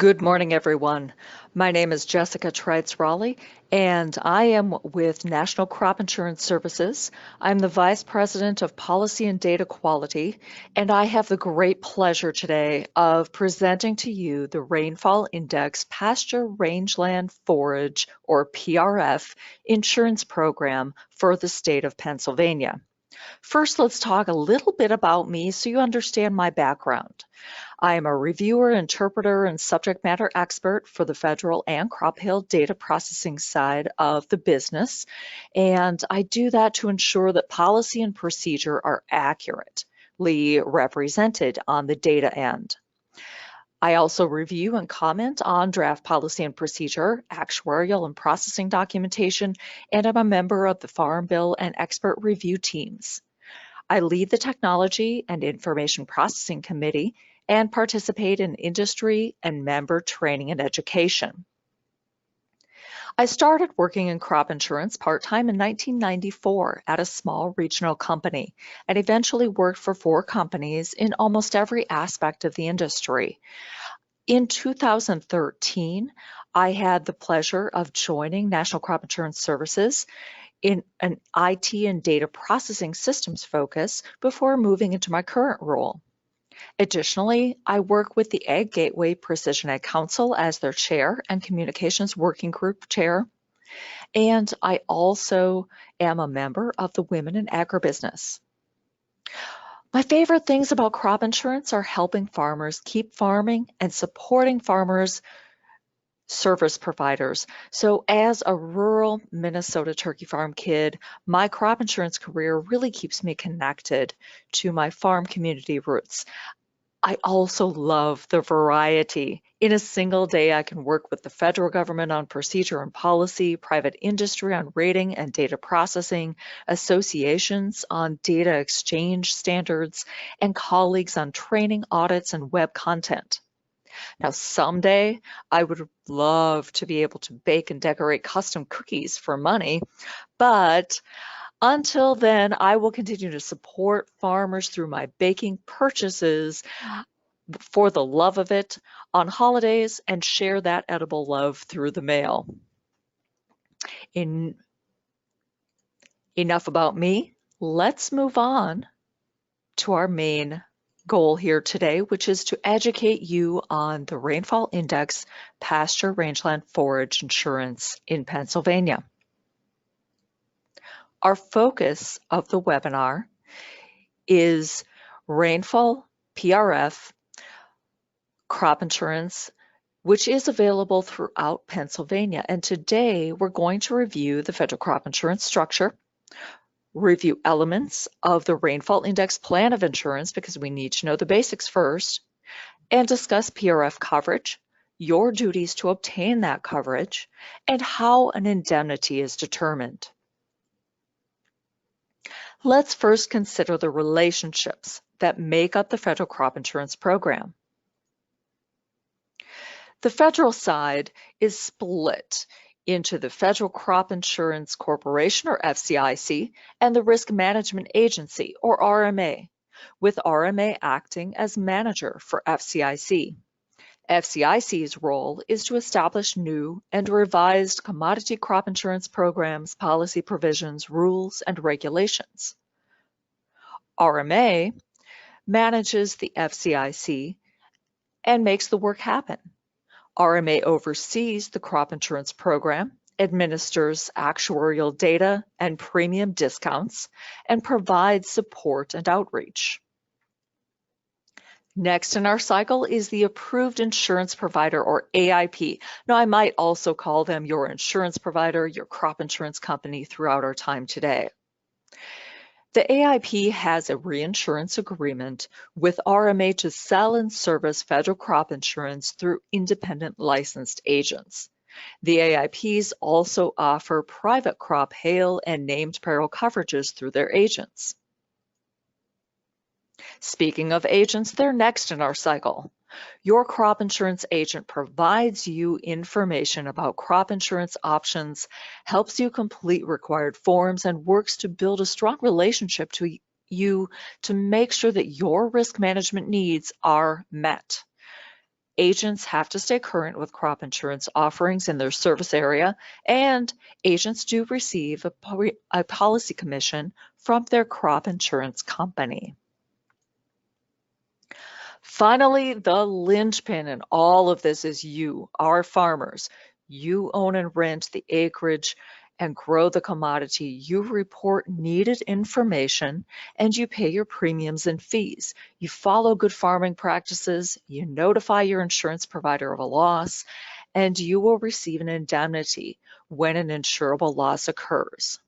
Good morning, everyone. My name is Jessica Trites-Raleigh, and I am with National Crop Insurance Services. I'm the Vice President of Policy and Data Quality, and I have the great pleasure today of presenting to you the Rainfall Index Pasture Rangeland Forage, or PRF, insurance program for the state of Pennsylvania. First, let's talk a little bit about me so you understand my background. I am a reviewer, interpreter, and subject matter expert for the federal and Crop Hill data processing side of the business, and I do that to ensure that policy and procedure are accurately represented on the data end. I also review and comment on draft policy and procedure, actuarial and processing documentation, and I'm a member of the Farm Bill and expert review teams. I lead the Technology and Information Processing Committee and participate in industry and member training and education. I started working in crop insurance part-time in 1994 at a small regional company and eventually worked for 4 companies in almost every aspect of the industry. In 2013, I had the pleasure of joining National Crop Insurance Services in an IT and data processing systems focus before moving into my current role. Additionally, I work with the Ag Gateway Precision Ag Council as their chair and communications working group chair. And I also am a member of the Women in Agribusiness. My favorite things about crop insurance are helping farmers keep farming and supporting farmers service providers. So as a rural Minnesota turkey farm kid, my crop insurance career really keeps me connected to my farm community roots. I also love the variety. In a single day, I can work with the federal government on procedure and policy, private industry on rating and data processing, associations on data exchange standards, and colleagues on training, audits, and web content. Now, someday, I would love to be able to bake and decorate custom cookies for money, but until then, I will continue to support farmers through my baking purchases for the love of it on holidays and share that edible love through the mail. Enough about me. Let's move on to our main goal here today, which is to educate you on the Rainfall Index Pasture Rangeland Forage Insurance in Pennsylvania. Our focus of the webinar is Rainfall PRF crop insurance, which is available throughout Pennsylvania. And today we're going to review the federal crop insurance structure, review elements of the Rainfall Index plan of insurance because we need to know the basics first, and discuss PRF coverage, your duties to obtain that coverage, and how an indemnity is determined. Let's first consider the relationships that make up the federal crop insurance program. The federal side is split into the Federal Crop Insurance Corporation, or FCIC, and the Risk Management Agency, or RMA, with RMA acting as manager for FCIC. FCIC's role is to establish new and revised commodity crop insurance programs, policy provisions, rules, and regulations. RMA manages the FCIC and makes the work happen. RMA oversees the crop insurance program, administers actuarial data and premium discounts, and provides support and outreach. Next in our cycle is the Approved Insurance Provider, or AIP. Now, I might also call them your insurance provider, your crop insurance company throughout our time today. The AIP has a reinsurance agreement with RMA to sell and service federal crop insurance through independent licensed agents. The AIPs also offer private crop hail and named peril coverages through their agents. Speaking of agents, they're next in our cycle. Your crop insurance agent provides you information about crop insurance options, helps you complete required forms, and works to build a strong relationship to you to make sure that your risk management needs are met. Agents have to stay current with crop insurance offerings in their service area, and agents do receive a policy commission from their crop insurance company. Finally, the linchpin in all of this is you, our farmers. You own and rent the acreage and grow the commodity. You report needed information and you pay your premiums and fees. You follow good farming practices, you notify your insurance provider of a loss, and you will receive an indemnity when an insurable loss occurs.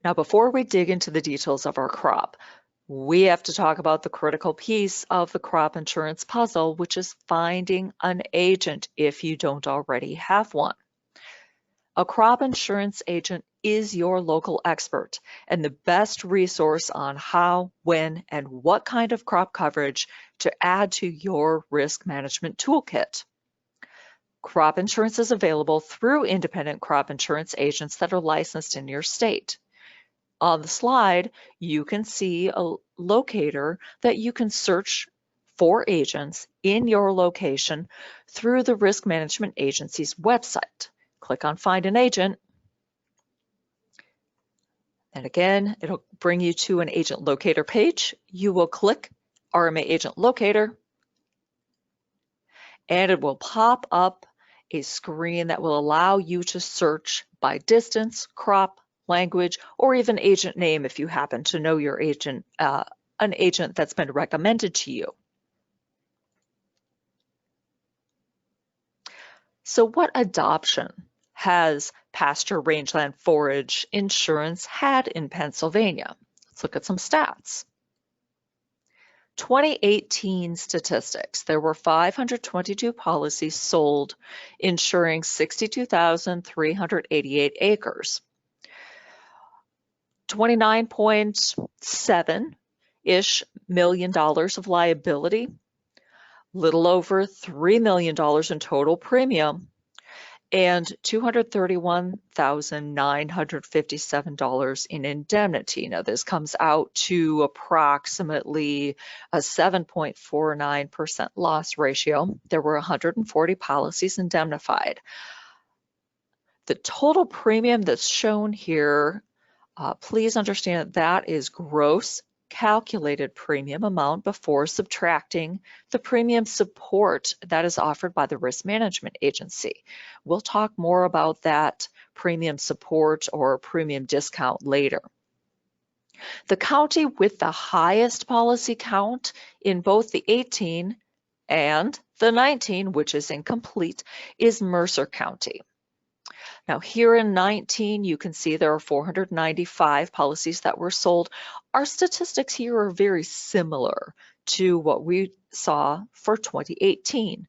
Now, before we dig into the details of our crop, we have to talk about the critical piece of the crop insurance puzzle, which is finding an agent if you don't already have one. A crop insurance agent is your local expert and the best resource on how, when, and what kind of crop coverage to add to your risk management toolkit. Crop insurance is available through independent crop insurance agents that are licensed in your state. On the slide, you can see a locator that you can search for agents in your location through the Risk Management Agency's website. Click on Find an Agent, and again, it'll bring you to an agent locator page. You will click RMA Agent Locator, and it will pop up a screen that will allow you to search by distance, crop, language, or even agent name if you happen to know your agent, an agent that's been recommended to you. So what adoption has pasture rangeland forage insurance had in Pennsylvania? Let's look at some stats. 2018 statistics, there were 522 policies sold insuring 62,388 acres. $29.7-ish million of liability, little over $3 million in total premium, and $231,957 in indemnity. Now, this comes out to approximately a 7.49% loss ratio. There were 140 policies indemnified. The total premium that's shown here, please understand that is gross calculated premium amount before subtracting the premium support that is offered by the Risk Management Agency. We'll talk more about that premium support or premium discount later. The county with the highest policy count in both the 18 and the 19, which is incomplete, is Mercer County. Now here in 19, you can see there are 495 policies that were sold. Our statistics here are very similar to what we saw for 2018.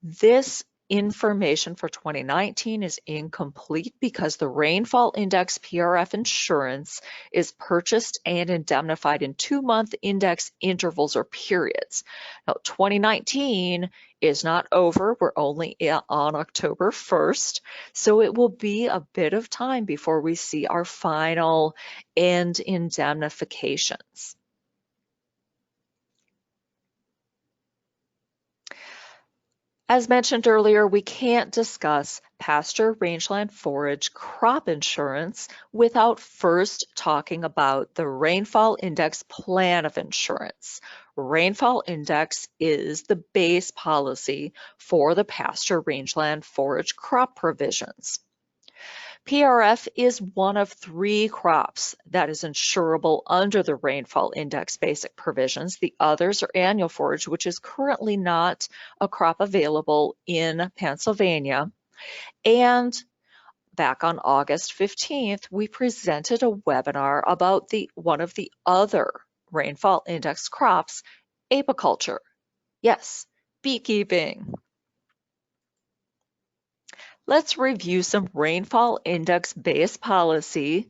This information for 2019 is incomplete because the Rainfall Index PRF insurance is purchased and indemnified in 2-month index intervals or periods. Now, 2019 is not over. We're only on October 1st, so it will be a bit of time before we see our final end indemnifications. As mentioned earlier, we can't discuss pasture rangeland forage crop insurance without first talking about the Rainfall Index plan of insurance. Rainfall Index is the base policy for the pasture rangeland forage crop provisions. PRF is one of 3 crops that is insurable under the Rainfall Index basic provisions. The others are annual forage, which is currently not a crop available in Pennsylvania. And back on August 15th, we presented a webinar about one of the other Rainfall Index crops, apiculture. Yes, beekeeping. Let's review some Rainfall Index base policy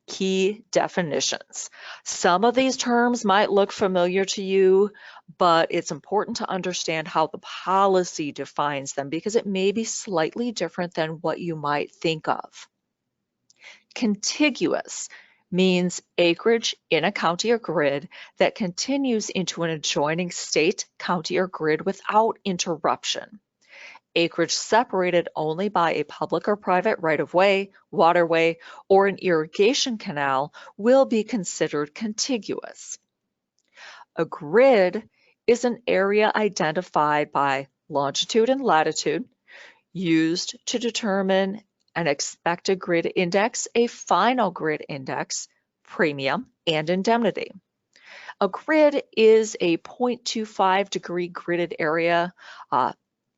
key definitions. Some of these terms might look familiar to you, but it's important to understand how the policy defines them because it may be slightly different than what you might think of. Contiguous means acreage in a county or grid that continues into an adjoining state, county, or grid without interruption. Acreage separated only by a public or private right-of-way, waterway, or an irrigation canal will be considered contiguous. A grid is an area identified by longitude and latitude, used to determine an expected grid index, a final grid index, premium, and indemnity. A grid is a 0.25 degree gridded area.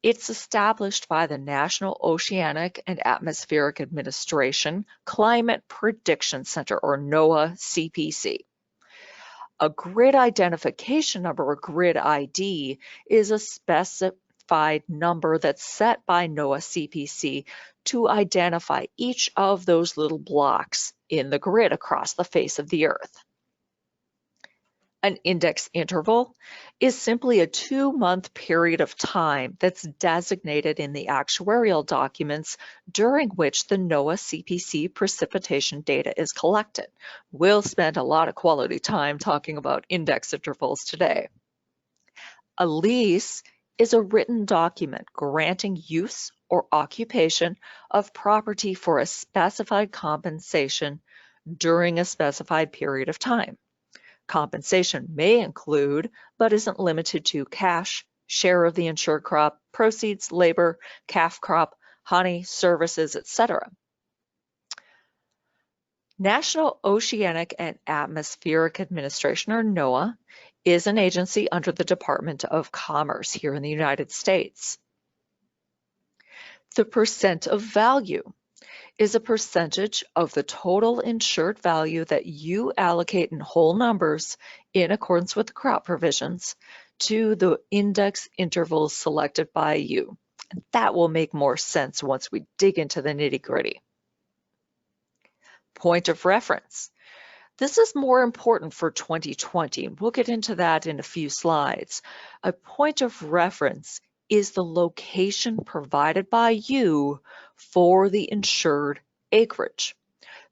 It's established by the National Oceanic and Atmospheric Administration Climate Prediction Center, or NOAA CPC. A grid identification number, or grid ID, is a specified number that's set by NOAA CPC to identify each of those little blocks in the grid across the face of the Earth. An index interval is simply a 2-month period of time that's designated in the actuarial documents during which the NOAA CPC precipitation data is collected. We'll spend a lot of quality time talking about index intervals today. A lease is a written document granting use or occupation of property for a specified compensation during a specified period of time. Compensation may include, but isn't limited to, cash, share of the insured crop, proceeds, labor, calf crop, honey, services, etc. National Oceanic and Atmospheric Administration, or NOAA, is an agency under the Department of Commerce here in the United States. The percent of value is a percentage of the total insured value that you allocate in whole numbers in accordance with the crop provisions to the index intervals selected by you. And that will make more sense once we dig into the nitty-gritty. Point of reference. This is more important for 2020. We'll get into that in a few slides. A point of reference is the location provided by you for the insured acreage.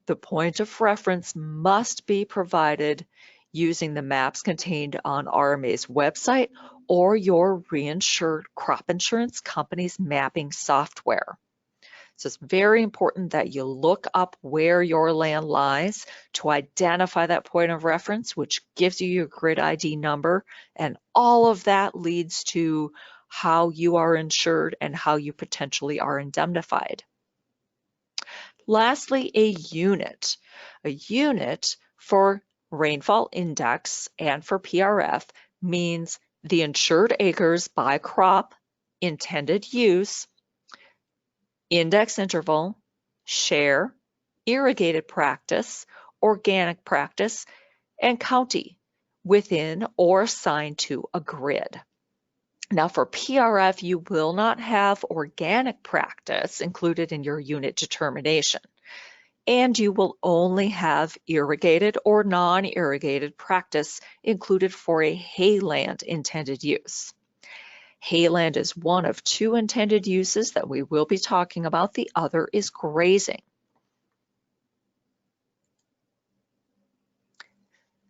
The point of reference must be provided using the maps contained on RMA's website or your reinsured crop insurance company's mapping software. So it's very important that you look up where your land lies to identify that point of reference, which gives you your grid ID number, and all of that leads to how you are insured and how you potentially are indemnified. Lastly, a unit. A unit for Rainfall Index and for PRF means the insured acres by crop, intended use, index interval, share, irrigated practice, organic practice, and county within or assigned to a grid. Now for PRF, you will not have organic practice included in your unit determination, and you will only have irrigated or non-irrigated practice included for a hayland intended use. Hayland is one of 2 intended uses that we will be talking about. The other is grazing.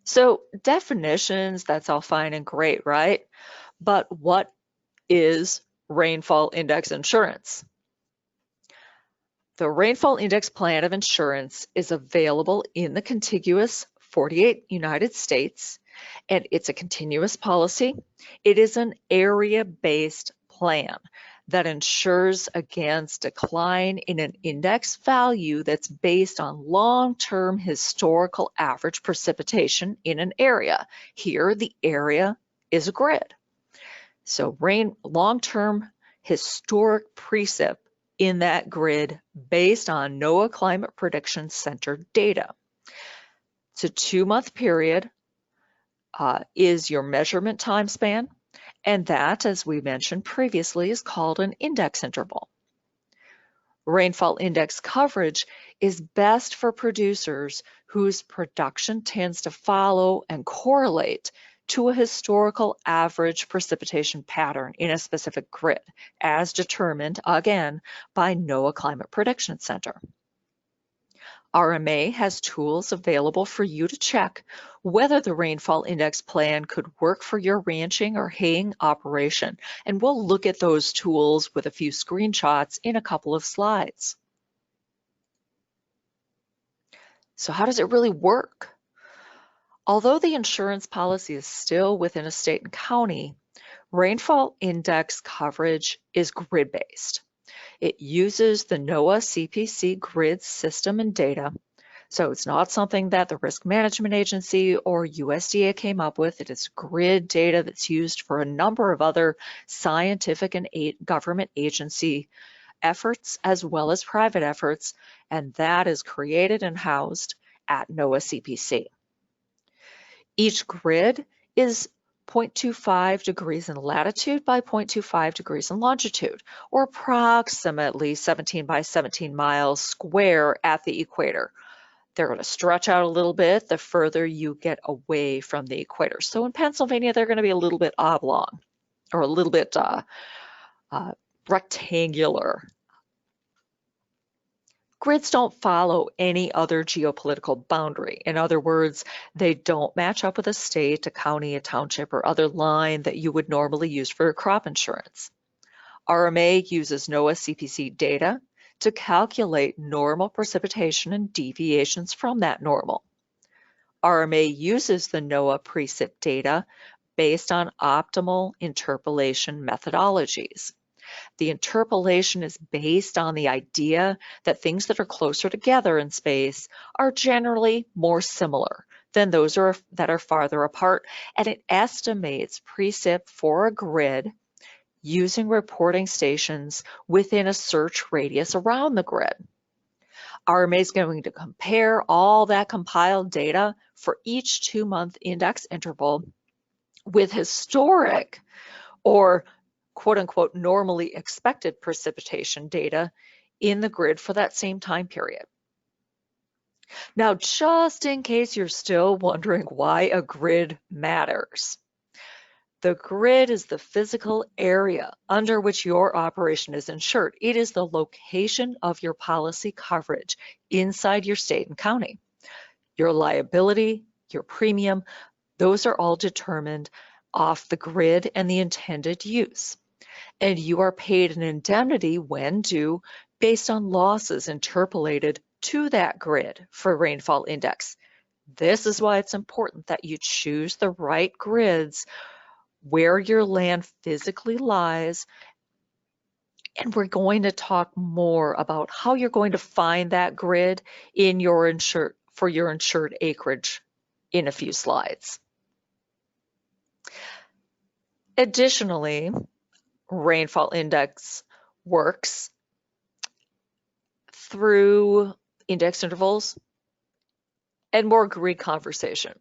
So definitions, that's all fine and great, right? But what is Rainfall Index insurance? The Rainfall Index plan of insurance is available in the contiguous 48 United States, and it's a continuous policy. It is an area-based plan that insures against decline in an index value that's based on long-term historical average precipitation in an area. Here, the area is a grid. So long-term historic precip in that grid based on NOAA Climate Prediction Center data. It's a 2-month period is your measurement time span, and that, as we mentioned previously, is called an index interval. Rainfall index coverage is best for producers whose production tends to follow and correlate to a historical average precipitation pattern in a specific grid, as determined, again, by NOAA Climate Prediction Center. RMA has tools available for you to check whether the rainfall index plan could work for your ranching or haying operation, and we'll look at those tools with a few screenshots in a couple of slides. So how does it really work? Although the insurance policy is still within a state and county, rainfall index coverage is grid-based. It uses the NOAA CPC grid system and data. So it's not something that the Risk Management Agency or USDA came up with. It is grid data that's used for a number of other scientific and government agency efforts as well as private efforts, and that is created and housed at NOAA CPC. Each grid is 0.25 degrees in latitude by 0.25 degrees in longitude, or approximately 17 by 17 miles square at the equator. They're going to stretch out a little bit the further you get away from the equator. So in Pennsylvania, they're going to be a little bit oblong, or a little bit rectangular. Grids don't follow any other geopolitical boundary. In other words, they don't match up with a state, a county, a township, or other line that you would normally use for crop insurance. RMA uses NOAA CPC data to calculate normal precipitation and deviations from that normal. RMA uses the NOAA precip data based on optimal interpolation methodologies. The interpolation is based on the idea that things that are closer together in space are generally more similar than those that are farther apart, and it estimates precip for a grid using reporting stations within a search radius around the grid. RMA is going to compare all that compiled data for each 2-month index interval with historic or quote-unquote normally expected precipitation data in the grid for that same time period. Now, just in case you're still wondering why a grid matters, the grid is the physical area under which your operation is insured. It is the location of your policy coverage inside your state and county. Your liability, your premium, those are all determined off the grid and the intended use. And you are paid an indemnity when due based on losses interpolated to that grid for rainfall index. This is why it's important that you choose the right grids where your land physically lies. And we're going to talk more about how you're going to find that grid in your for your insured acreage in a few slides. Additionally, rainfall index works through index intervals and more grid conversation.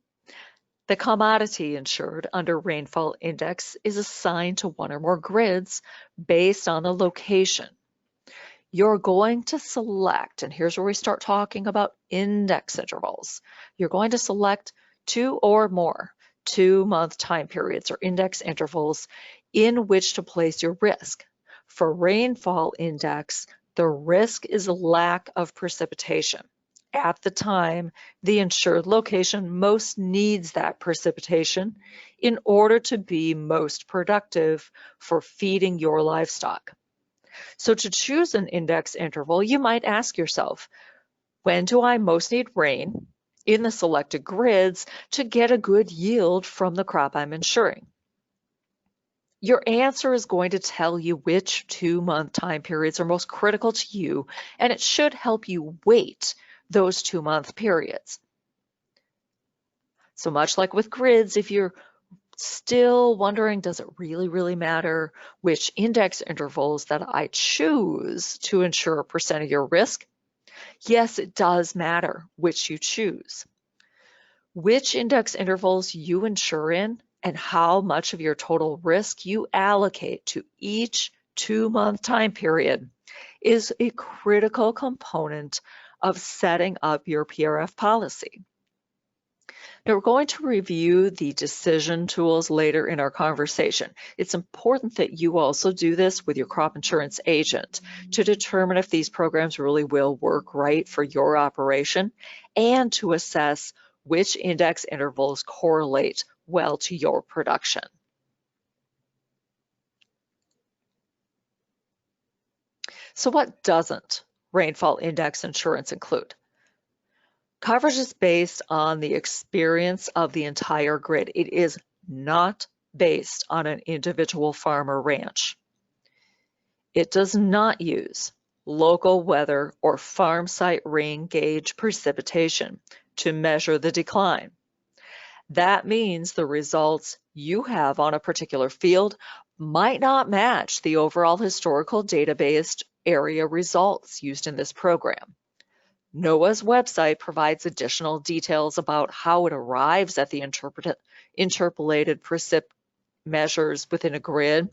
The commodity insured under rainfall index is assigned to one or more grids based on the location. You're going to select, and here's where we start talking about index intervals. You're going to select 2 or more 2-month time periods or index intervals in which to place your risk. For rainfall index, the risk is a lack of precipitation. At the time, the insured location most needs that precipitation in order to be most productive for feeding your livestock. So to choose an index interval, you might ask yourself, when do I most need rain in the selected grids to get a good yield from the crop I'm insuring? Your answer is going to tell you which 2-month time periods are most critical to you, and it should help you weight those 2-month periods. So much like with grids, if you're still wondering, does it really matter which index intervals that I choose to insure a percent of your risk? Yes, it does matter which you choose. Which index intervals you insure in and how much of your total risk you allocate to each 2-month time period is a critical component of setting up your PRF policy. Now, we're going to review the decision tools later in our conversation. It's important that you also do this with your crop insurance agent to determine if these programs really will work right for your operation and to assess which index intervals correlate well to your production. So what doesn't rainfall index insurance include? Coverage is based on the experience of the entire grid. It is not based on an individual farm or ranch. It does not use local weather or farm site rain gauge precipitation to measure the decline. That means the results you have on a particular field might not match the overall historical database area results used in this program. NOAA's website provides additional details about how it arrives at the interpolated precip measures within a grid.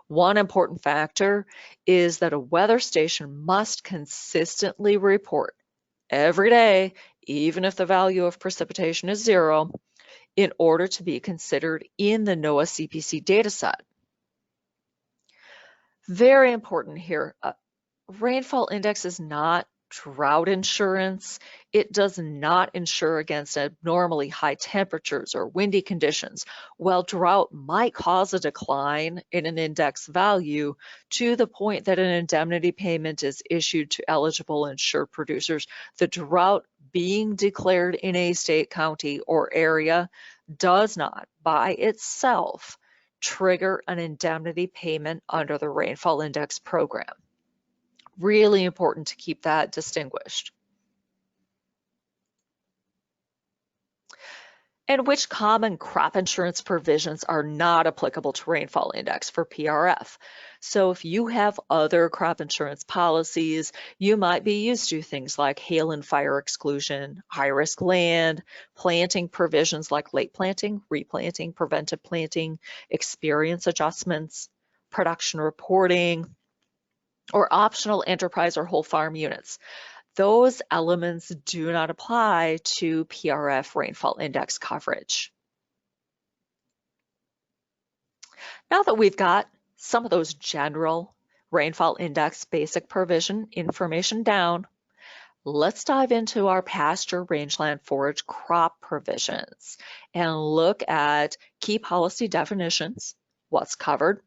One important factor is that a weather station must consistently report every day, even if the value of precipitation is 0, in order to be considered in the NOAA CPC dataset. Very important here, rainfall index is not drought insurance. It does not insure against abnormally high temperatures or windy conditions. While drought might cause a decline in an index value to the point that an indemnity payment is issued to eligible insured producers, the drought being declared in a state, county, or area does not by itself trigger an indemnity payment under the rainfall index program. Really important to keep that distinguished. And which common crop insurance provisions are not applicable to rainfall index for PRF? So if you have other crop insurance policies, you might be used to things like hail and fire exclusion, high-risk land, planting provisions like late planting, replanting, preventive planting, experience adjustments, production reporting, or optional enterprise or whole farm units. Those elements do not apply to PRF rainfall index coverage. Now that we've got some of those general rainfall index basic provision information down, let's dive into our pasture rangeland forage crop provisions and look at key policy definitions, what's covered,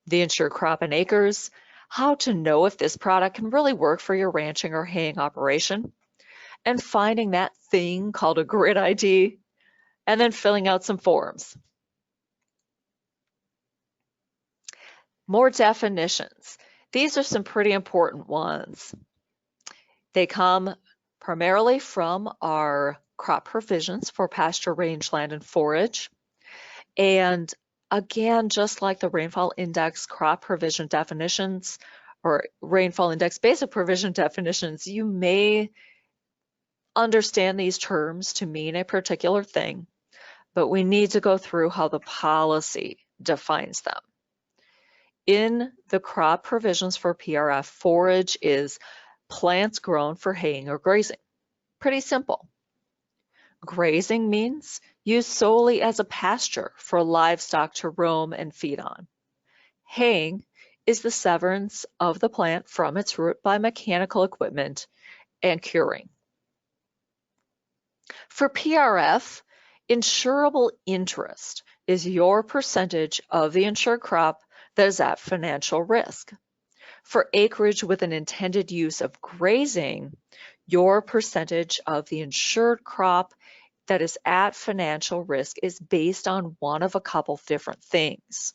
the insured crop in acres, how to know if this product can really work for your ranching or haying operation, and finding that thing called a grid ID, and then filling out some forms. More definitions. These are some pretty important ones. They come primarily from our crop provisions for pasture, rangeland, and forage. And again, just like the rainfall index crop provision definitions or rainfall index basic provision definitions, you may understand these terms to mean a particular thing, but we need to go through how the policy defines them. In the crop provisions for PRF, forage is plants grown for haying or grazing. Pretty simple. Grazing means used solely as a pasture for livestock to roam and feed on. Haying is the severance of the plant from its root by mechanical equipment and curing. For PRF, insurable interest is your percentage of the insured crop that is at financial risk. For acreage with an intended use of grazing, your percentage of the insured crop that is at financial risk is based on one of a couple different things.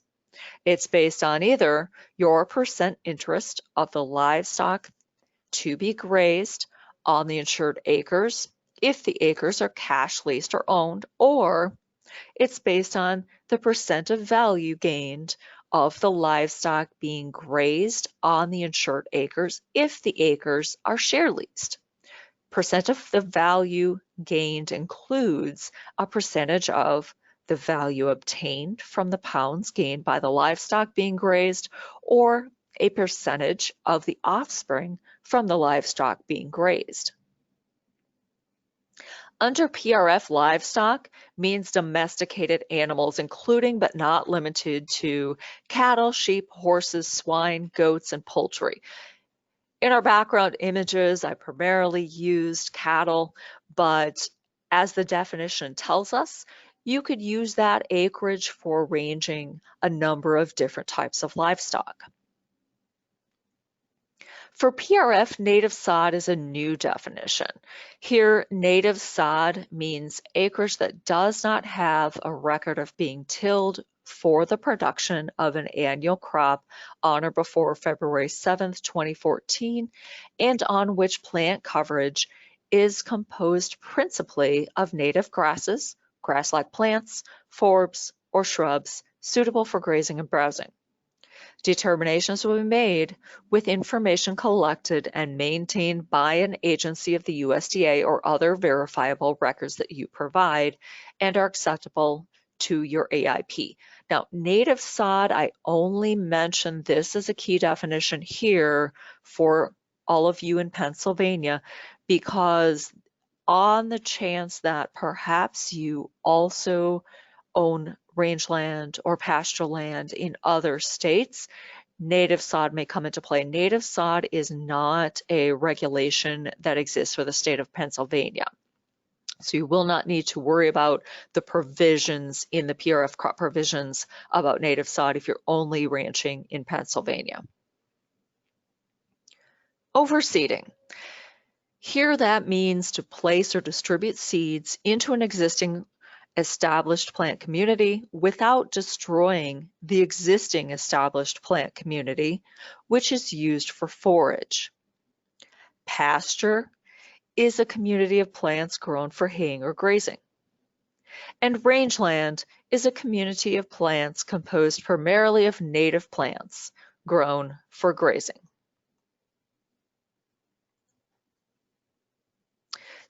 It's based on either your percent interest of the livestock to be grazed on the insured acres, if the acres are cash leased or owned, or it's based on the percent of value gained of the livestock being grazed on the insured acres if the acres are share leased. Percent of the value gained includes a percentage of the value obtained from the pounds gained by the livestock being grazed, or a percentage of the offspring from the livestock being grazed. Under PRF, livestock means domesticated animals, including but not limited to cattle, sheep, horses, swine, goats, and poultry. In our background images, I primarily used cattle, but as the definition tells us, you could use that acreage for ranging a number of different types of livestock. For PRF, native sod is a new definition. Here, native sod means acreage that does not have a record of being tilled for the production of an annual crop on or before February 7th, 2014, and on which plant coverage is composed principally of native grasses, grass-like plants, forbs, or shrubs suitable for grazing and browsing. Determinations will be made with information collected and maintained by an agency of the USDA or other verifiable records that you provide and are acceptable to your AIP. Now, native sod, I only mention this as a key definition here for all of you in Pennsylvania because on the chance that perhaps you also own rangeland or pasture land in other states, native sod may come into play. Native sod is not a regulation that exists for the state of Pennsylvania. So you will not need to worry about the provisions in the PRF crop provisions about native sod if you're only ranching in Pennsylvania. Overseeding. Here that means to place or distribute seeds into an existing established plant community without destroying the existing established plant community, which is used for forage. Pasture is a community of plants grown for haying or grazing. And rangeland is a community of plants composed primarily of native plants grown for grazing.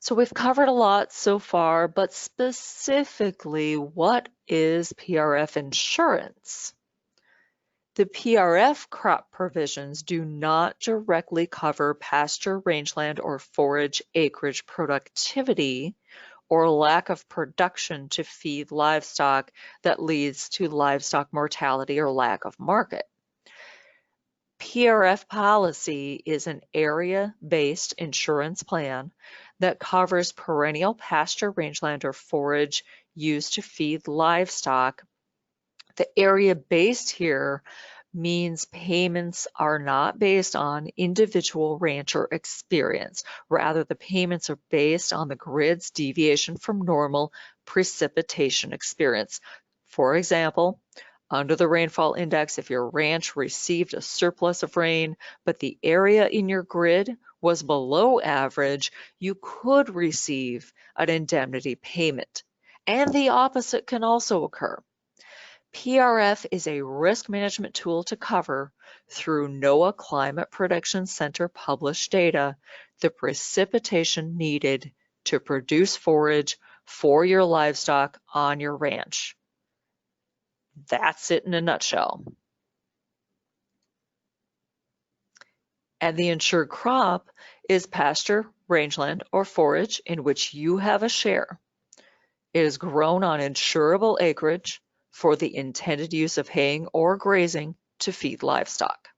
So we've covered a lot so far, but specifically, what is PRF insurance? The PRF crop provisions do not directly cover pasture, rangeland, or forage acreage productivity or lack of production to feed livestock that leads to livestock mortality or lack of market. PRF policy is an area-based insurance plan that covers perennial pasture, rangeland, or forage used to feed livestock. The area-based here means payments are not based on individual rancher experience. Rather, the payments are based on the grid's deviation from normal precipitation experience. For example, under the Rainfall Index, if your ranch received a surplus of rain, but the area in your grid was below average, you could receive an indemnity payment. And the opposite can also occur. PRF is a risk management tool to cover, through NOAA Climate Prediction Center published data, the precipitation needed to produce forage for your livestock on your ranch. That's it in a nutshell. And the insured crop is pasture, rangeland, or forage in which you have a share. It is grown on insurable acreage for the intended use of haying or grazing to feed livestock.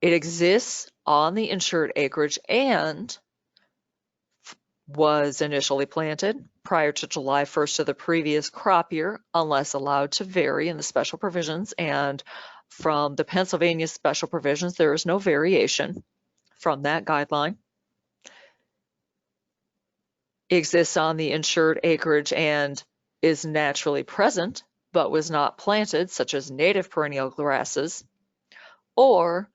It exists on the insured acreage and was initially planted prior to July 1st of the previous crop year, unless allowed to vary in the special provisions. And from the Pennsylvania special provisions, there is no variation from that guideline. It exists on the insured acreage and is naturally present, but was not planted, such as native perennial grasses, or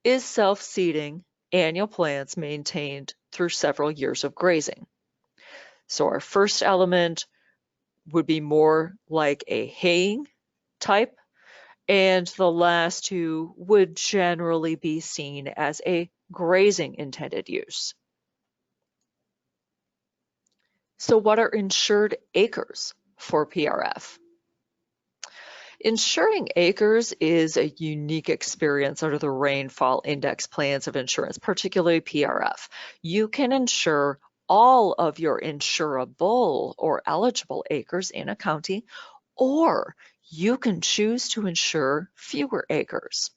is self-seeding annual plants maintained through several years of grazing. So our first element would be more like a haying type, and the last two would generally be seen as a grazing intended use. So what are insured acres for PRF? Insuring acres is a unique experience under the Rainfall Index plans of insurance, particularly PRF. You can insure all of your insurable or eligible acres in a county, or you can choose to insure fewer acres.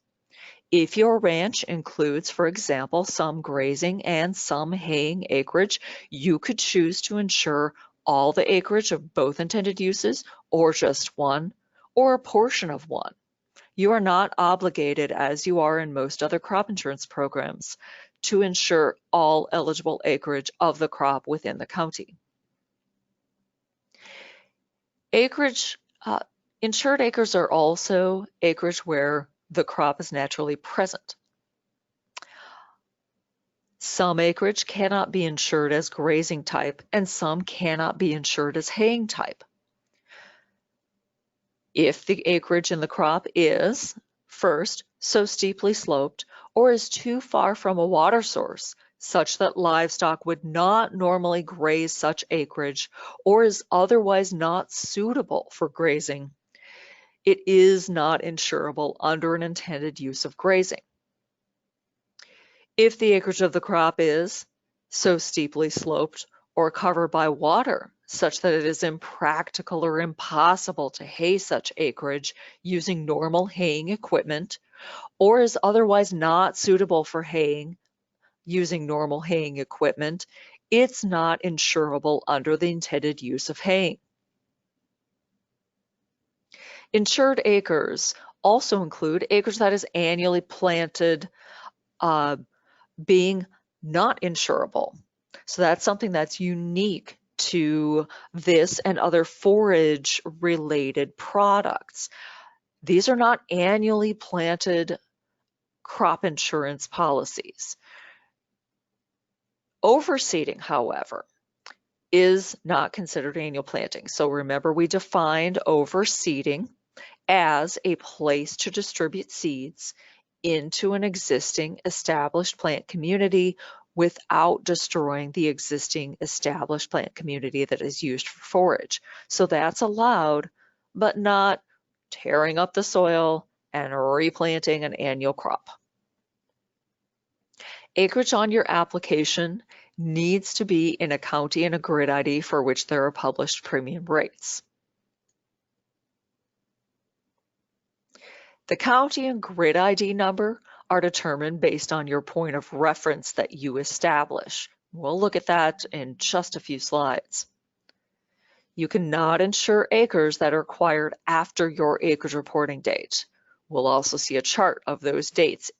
If your ranch includes, for example, some grazing and some haying acreage, you could choose to insure all the acreage of both intended uses, or just one, or a portion of one. You are not obligated, as you are in most other crop insurance programs, to insure all eligible acreage of the crop within the county. Insured acres are also acreage where the crop is naturally present. Some acreage cannot be insured as grazing type, and some cannot be insured as haying type. If the acreage in the crop is, first, so steeply sloped, or is too far from a water source, such that livestock would not normally graze such acreage, or is otherwise not suitable for grazing, it is not insurable under an intended use of grazing. If the acreage of the crop is so steeply sloped or covered by water, such that it is impractical or impossible to hay such acreage using normal haying equipment, or is otherwise not suitable for haying using normal haying equipment, it's not insurable under the intended use of haying. Insured acres also include acres that is annually planted, being not insurable. So that's something that's unique to this and other forage related products. These are not annually planted crop insurance policies. Overseeding, however, is not considered annual planting. So remember, we defined overseeding as a place to distribute seeds into an existing established plant community without destroying the existing established plant community that is used for forage. So that's allowed, but not tearing up the soil and replanting an annual crop. Acreage on your application needs to be in a county and a grid ID for which there are published premium rates. The county and grid ID number are determined based on your point of reference that you establish. We'll look at that in just a few slides. You cannot insure acres that are acquired after your acreage reporting date. We'll also see a chart of those dates.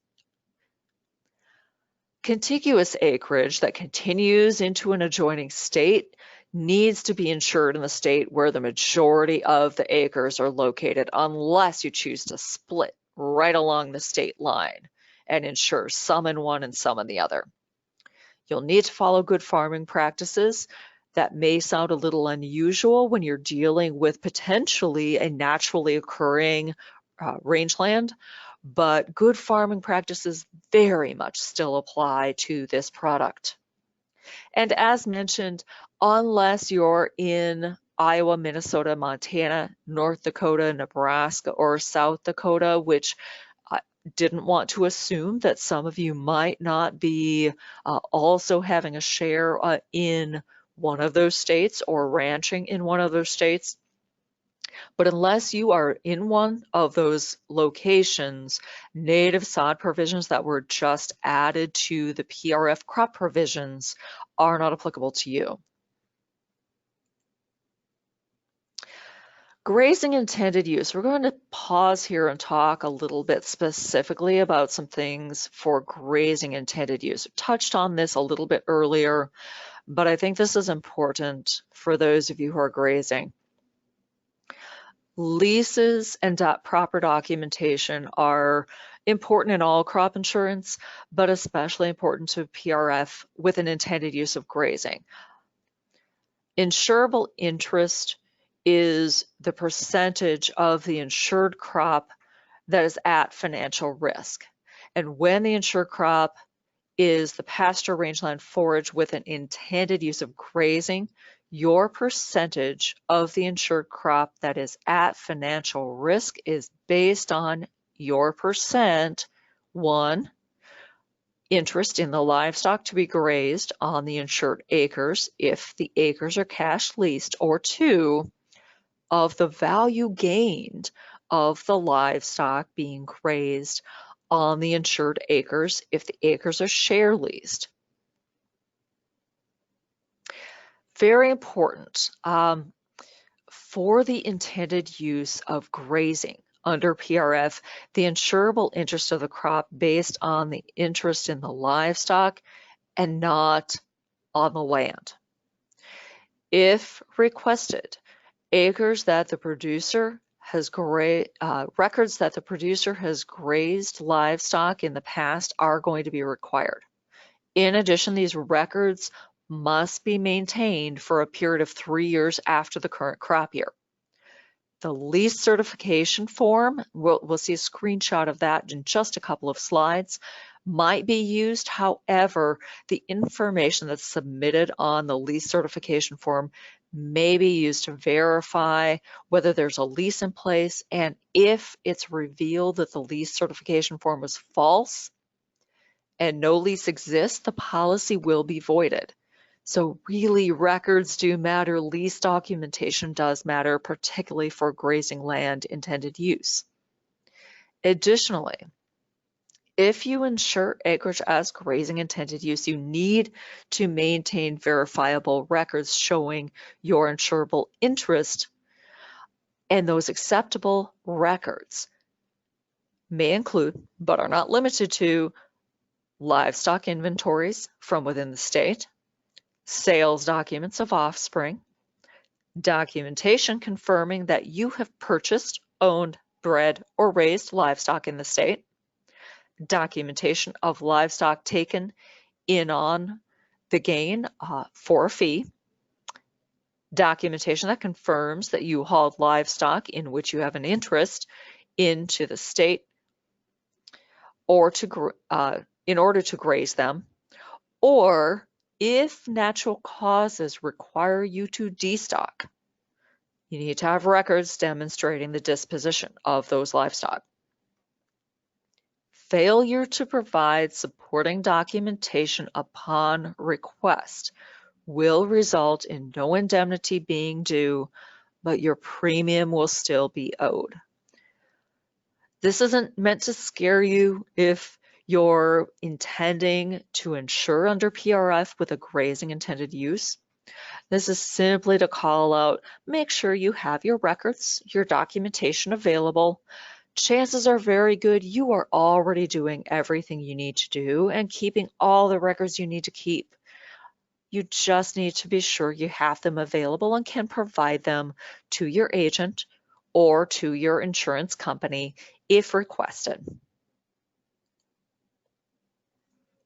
Contiguous acreage that continues into an adjoining state needs to be insured in the state where the majority of the acres are located, unless you choose to split right along the state line and insure some in one and some in the other. You'll need to follow good farming practices. That may sound a little unusual when you're dealing with potentially a naturally occurring rangeland, but good farming practices very much still apply to this product. And as mentioned, unless you're in Iowa, Minnesota, Montana, North Dakota, Nebraska, or South Dakota, which I didn't want to assume that some of you might not be also having a share in one of those states or ranching in one of those states. But unless you are in one of those locations, native sod provisions that were just added to the PRF crop provisions are not applicable to you. Grazing intended use. We're going to pause here and talk a little bit specifically about some things for grazing intended use. I touched on this a little bit earlier, but I think this is important for those of you who are grazing. Leases and proper documentation are important in all crop insurance, but especially important to PRF with an intended use of grazing. Insurable interest is the percentage of the insured crop that is at financial risk. And when the insured crop is the pasture rangeland forage with an intended use of grazing, your percentage of the insured crop that is at financial risk is based on your percent, one, interest in the livestock to be grazed on the insured acres if the acres are cash leased, or 2, of the value gained of the livestock being grazed on the insured acres if the acres are share leased. Very important. For the intended use of grazing under PRF, the insurable interest of the crop based on the interest in the livestock and not on the land. If requested, acres that the producer has records that the producer has grazed livestock in the past are going to be required. In addition, these records must be maintained for a period of 3 years after the current crop year. The lease certification form, we'll see a screenshot of that in just a couple of slides, might be used. However, the information that's submitted on the lease certification form may be used to verify whether there's a lease in place, and if it's revealed that the lease certification form was false and no lease exists, the policy will be voided. So really, records do matter. Lease documentation does matter, particularly for grazing land intended use. Additionally, if you insure acreage as grazing intended use, you need to maintain verifiable records showing your insurable interest, and those acceptable records may include, but are not limited to, livestock inventories from within the state, sales documents of offspring, documentation confirming that you have purchased, owned, bred, or raised livestock in the state, documentation of livestock taken in on the gain for a fee, documentation that confirms that you hauled livestock in which you have an interest into the state or in order to graze them, or if natural causes require you to destock, you need to have records demonstrating the disposition of those livestock. Failure to provide supporting documentation upon request will result in no indemnity being due, but your premium will still be owed. This isn't meant to scare you if you're intending to insure under PRF with a grazing intended use. This is simply to call out, make sure you have your records, your documentation available. Chances are very good you are already doing everything you need to do and keeping all the records you need to keep. You just need to be sure you have them available and can provide them to your agent or to your insurance company if requested.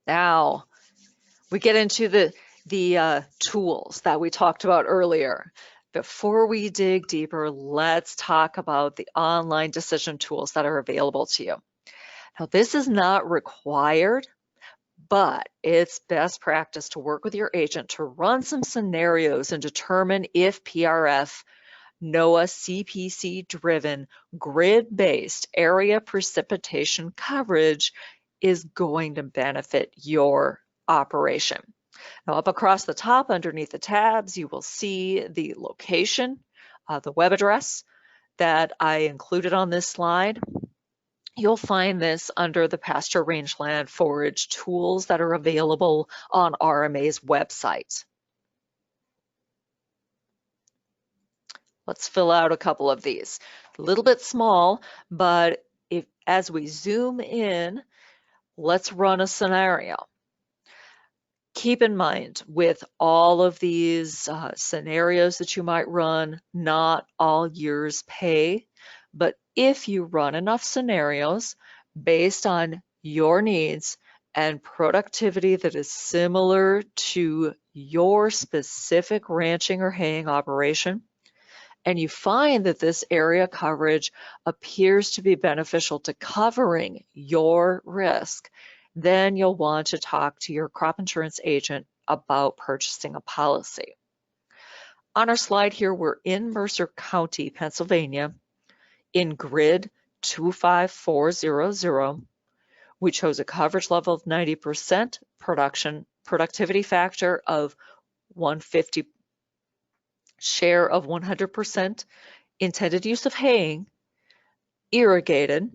Now, we get into the tools that we talked about earlier. Before we dig deeper, let's talk about the online decision tools that are available to you. Now, this is not required, but it's best practice to work with your agent to run some scenarios and determine if PRF, NOAA CPC-driven, grid-based area precipitation coverage is going to benefit your operation. Now, up across the top underneath the tabs, you will see the location, the web address that I included on this slide. You'll find this under the Pasture Rangeland Forage tools that are available on RMA's website. Let's fill out a couple of these. A little bit small, but as we zoom in, let's run a scenario. Keep in mind, with all of these scenarios that you might run, not all years pay, but if you run enough scenarios based on your needs and productivity that is similar to your specific ranching or haying operation, and you find that this area coverage appears to be beneficial to covering your risk, then you'll want to talk to your crop insurance agent about purchasing a policy. On our slide here, we're in Mercer County, Pennsylvania, in grid 25400. We chose a coverage level of 90%, productivity factor of 150, share of 100%, intended use of haying, irrigated.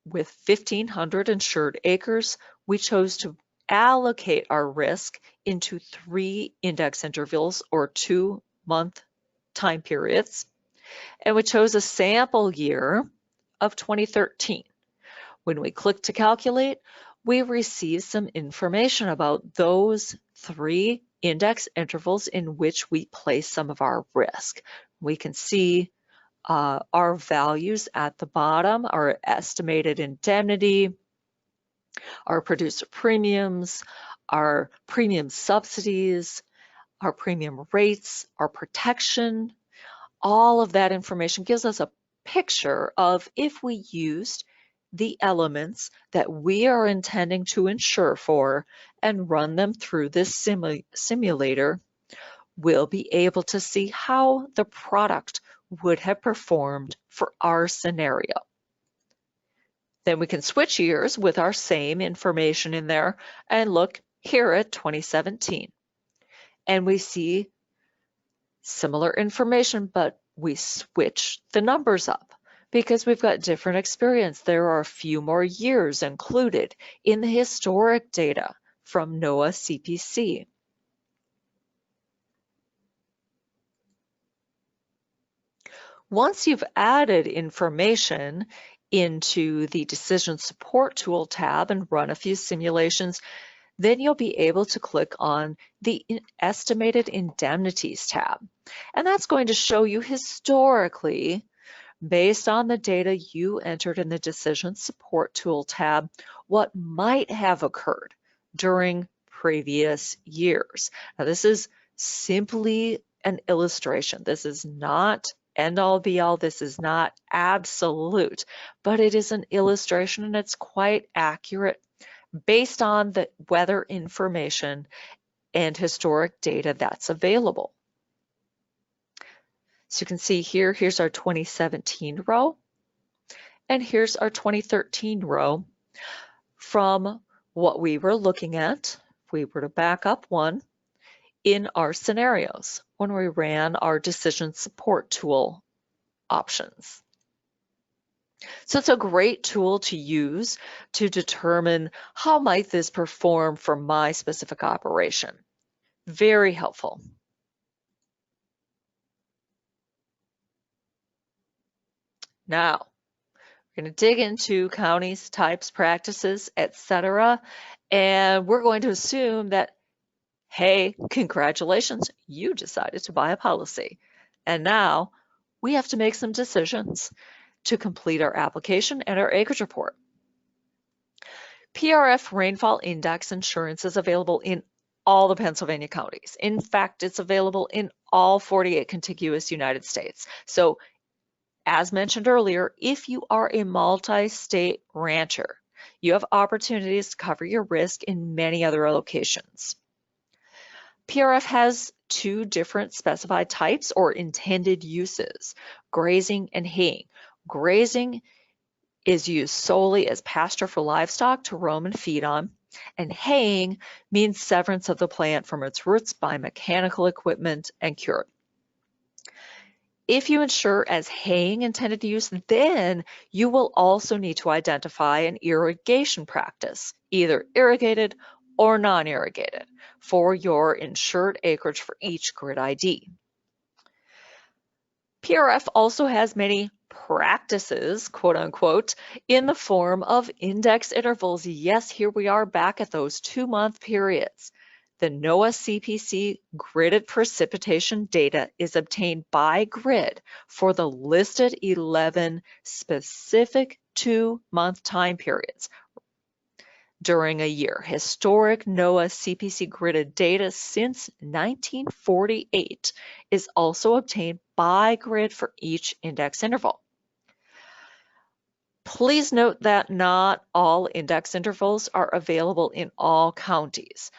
With 1,500 insured acres, we chose to allocate our risk into 3 index intervals or 2-month time periods, and we chose a sample year of 2013. When we click to calculate, we receive some information about those 3 index intervals in which we place some of our risk. We can see our values at the bottom, our estimated indemnity, our producer premiums, our premium subsidies, our premium rates, our protection. All of that information gives us a picture of if we used the elements that we are intending to insure for and run them through this simulator, we'll be able to see how the product would have performed for our scenario. Then we can switch years with our same information in there and look here at 2017. And we see similar information, but we switch the numbers up because we've got different experience. There are a few more years included in the historic data from NOAA CPC. Once you've added information into the Decision Support Tool tab and run a few simulations, then you'll be able to click on the Estimated Indemnities tab. And that's going to show you historically, based on the data you entered in the Decision Support Tool tab, what might have occurred during previous years. Now, this is simply an illustration. This is not end all be all. This is not absolute, but it is an illustration and it's quite accurate based on the weather information and historic data that's available. So you can see here, here's our 2017 row, and here's our 2013 row from what we were looking at. If we were to back up one, in our scenarios when we ran our Decision Support Tool options. So it's a great tool to use to determine how might this perform for my specific operation. Very helpful. Now, we're going to dig into counties, types, practices, etc. And we're going to assume that, hey, congratulations, you decided to buy a policy. And now we have to make some decisions to complete our application and our acreage report. PRF Rainfall Index insurance is available in all the Pennsylvania counties. In fact, it's available in all 48 contiguous United States. So, as mentioned earlier, if you are a multi-state rancher, you have opportunities to cover your risk in many other locations. PRF has 2 different specified types or intended uses, grazing and haying. Grazing is used solely as pasture for livestock to roam and feed on, and haying means severance of the plant from its roots by mechanical equipment and cured. If you insure as haying intended use, then you will also need to identify an irrigation practice, either irrigated or non-irrigated, for your insured acreage for each grid ID. PRF also has many practices, quote unquote, in the form of index intervals. Yes, here we are back at those 2-month periods. The NOAA CPC gridded precipitation data is obtained by grid for the listed 11 specific 2-month time periods during a year. Historic NOAA CPC gridded data since 1948 is also obtained by grid for each index interval. Please note that not all index intervals are available in all counties.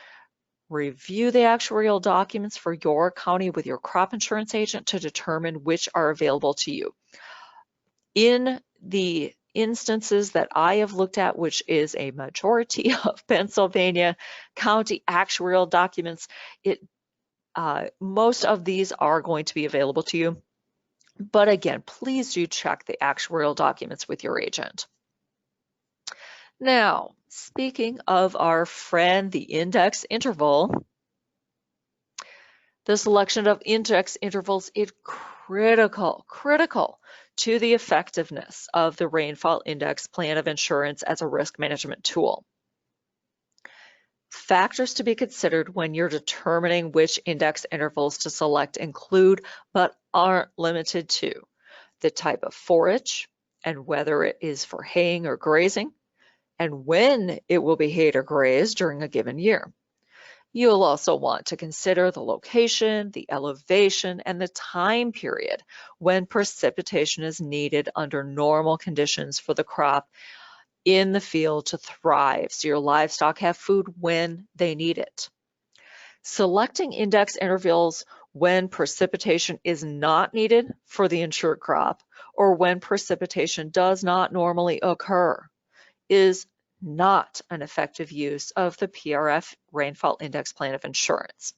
Review the actuarial documents for your county with your crop insurance agent to determine which are available to you. In the instances that I have looked at, which is a majority of Pennsylvania county actuarial documents, most of these are going to be available to you. But again, please do check the actuarial documents with your agent. Now, speaking of our friend, the index interval, the selection of index intervals is critical to the effectiveness of the Rainfall Index plan of insurance as a risk management tool. Factors to be considered when you're determining which index intervals to select include, but aren't limited to, the type of forage and whether it is for haying or grazing, and when it will be hayed or grazed during a given year. You'll also want to consider the location, the elevation, and the time period when precipitation is needed under normal conditions for the crop in the field to thrive, so your livestock have food when they need it. Selecting index intervals when precipitation is not needed for the insured crop or when precipitation does not normally occur is not an effective use of the PRF Rainfall Index Plan of Insurance.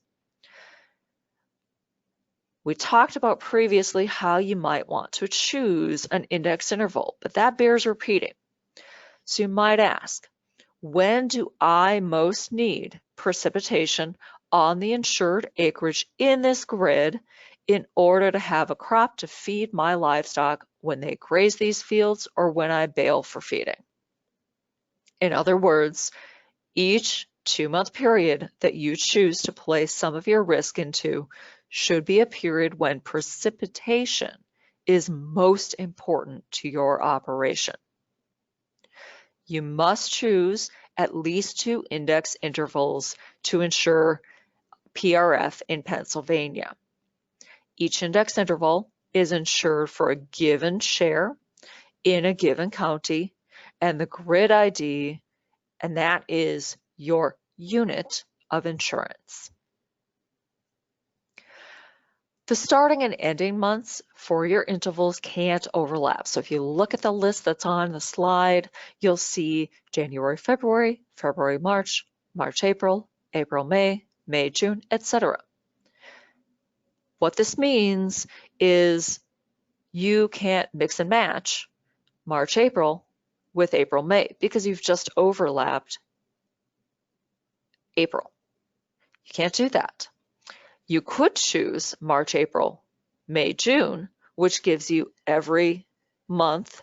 We talked about previously how you might want to choose an index interval, but that bears repeating. So you might ask, when do I most need precipitation on the insured acreage in this grid in order to have a crop to feed my livestock when they graze these fields or when I bale for feeding? In other words, each 2-month period that you choose to place some of your risk into should be a period when precipitation is most important to your operation. You must choose at least 2 index intervals to ensure PRF in Pennsylvania. Each index interval is insured for a given share in a given county, and the grid ID, and that is your unit of insurance. The starting and ending months for your intervals can't overlap. So if you look at the list that's on the slide, you'll see January, February, February, March, March, April, April, May, May, June, etc. What this means is you can't mix and match March, April with April, May because you've just overlapped April. You can't do that. You could choose March, April, May, June, which gives you every month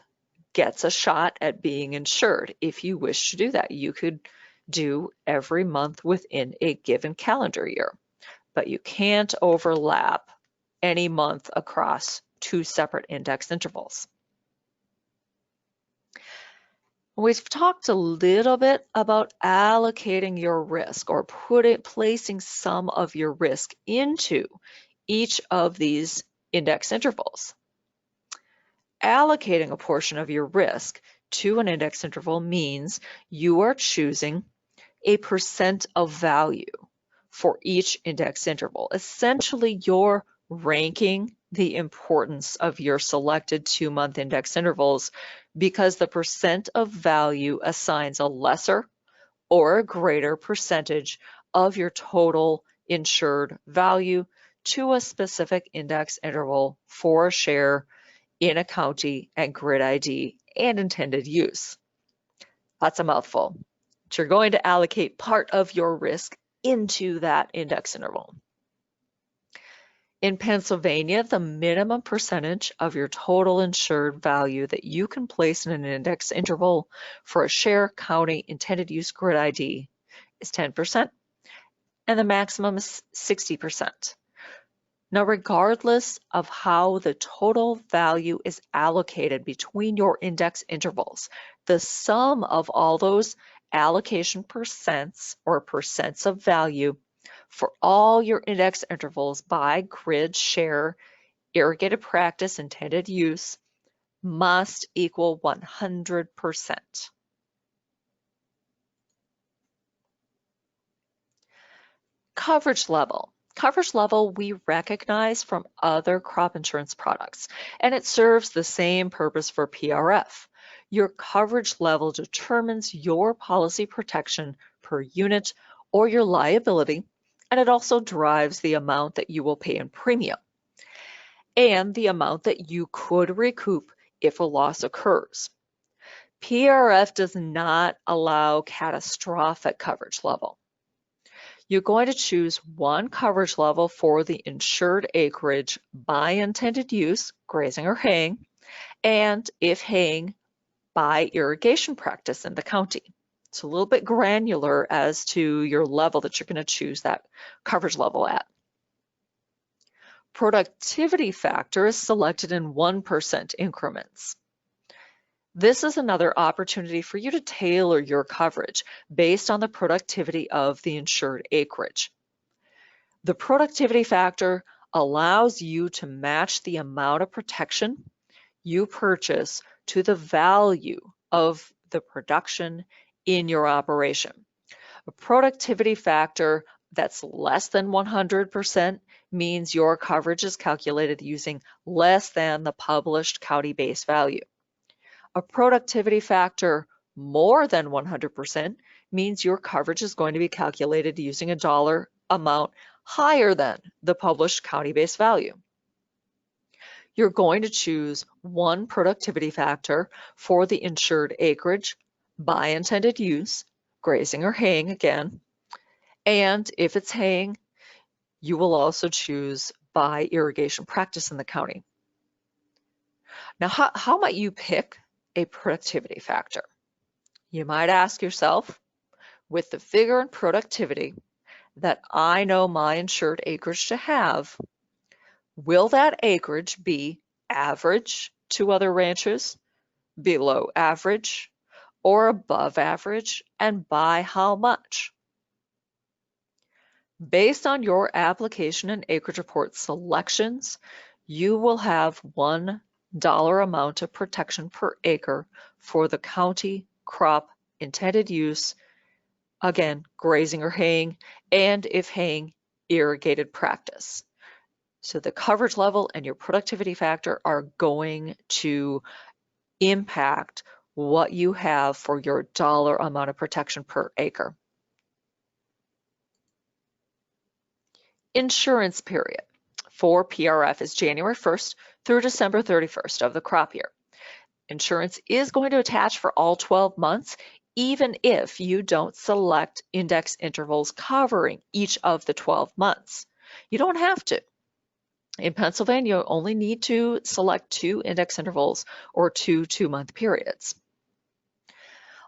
gets a shot at being insured. If you wish to do that, you could do every month within a given calendar year, but you can't overlap any month across 2 separate index intervals. We've talked a little bit about allocating your risk or placing some of your risk into each of these index intervals. Allocating a portion of your risk to an index interval means you are choosing a percent of value for each index interval. Essentially, you're ranking the importance of your selected 2-month index intervals because the percent of value assigns a lesser or a greater percentage of your total insured value to a specific index interval for a share in a county and grid ID and intended use. That's a mouthful. But you're going to allocate part of your risk into that index interval. In Pennsylvania, the minimum percentage of your total insured value that you can place in an index interval for a share, county, intended use grid ID is 10%, and the maximum is 60%. Now, regardless of how the total value is allocated between your index intervals, the sum of all those allocation percents or percents of value for all your index intervals by grid, share, irrigated practice, intended use must equal 100%. Coverage level. Coverage level we recognize from other crop insurance products, and it serves the same purpose for PRF. Your coverage level determines your policy protection per unit or your liability, and it also drives the amount that you will pay in premium and the amount that you could recoup if a loss occurs. PRF does not allow catastrophic coverage level. You're going to choose one coverage level for the insured acreage by intended use, grazing or haying, and if haying, by irrigation practice in the county. It's a little bit granular as to your level that you're going to choose that coverage level at. Productivity factor is selected in 1% increments. This is another opportunity for you to tailor your coverage based on the productivity of the insured acreage. The productivity factor allows you to match the amount of protection you purchase to the value of the production in your operation. A productivity factor that's less than 100% means your coverage is calculated using less than the published county base value. A productivity factor more than 100% means your coverage is going to be calculated using a dollar amount higher than the published county base value. You're going to choose one productivity factor for the insured acreage by intended use, grazing or haying again, and if it's haying, you will also choose by irrigation practice in the county. Now, how might you pick a productivity factor? You might ask yourself, with the figure and productivity that I know my insured acreage to have, will that acreage be average to other ranches, below average, or above average, and by how much? Based on your application and acreage report selections, you will have $1 amount of protection per acre for the county crop intended use, again, grazing or haying, and if haying, irrigated practice. So the coverage level and your productivity factor are going to impact what you have for your dollar amount of protection per acre. Insurance period for PRF is January 1st through December 31st of the crop year. Insurance is going to attach for all 12 months, even if you don't select index intervals covering each of the 12 months. You don't have to. In Pennsylvania, you only need to select 2 index intervals or 2 2-month periods.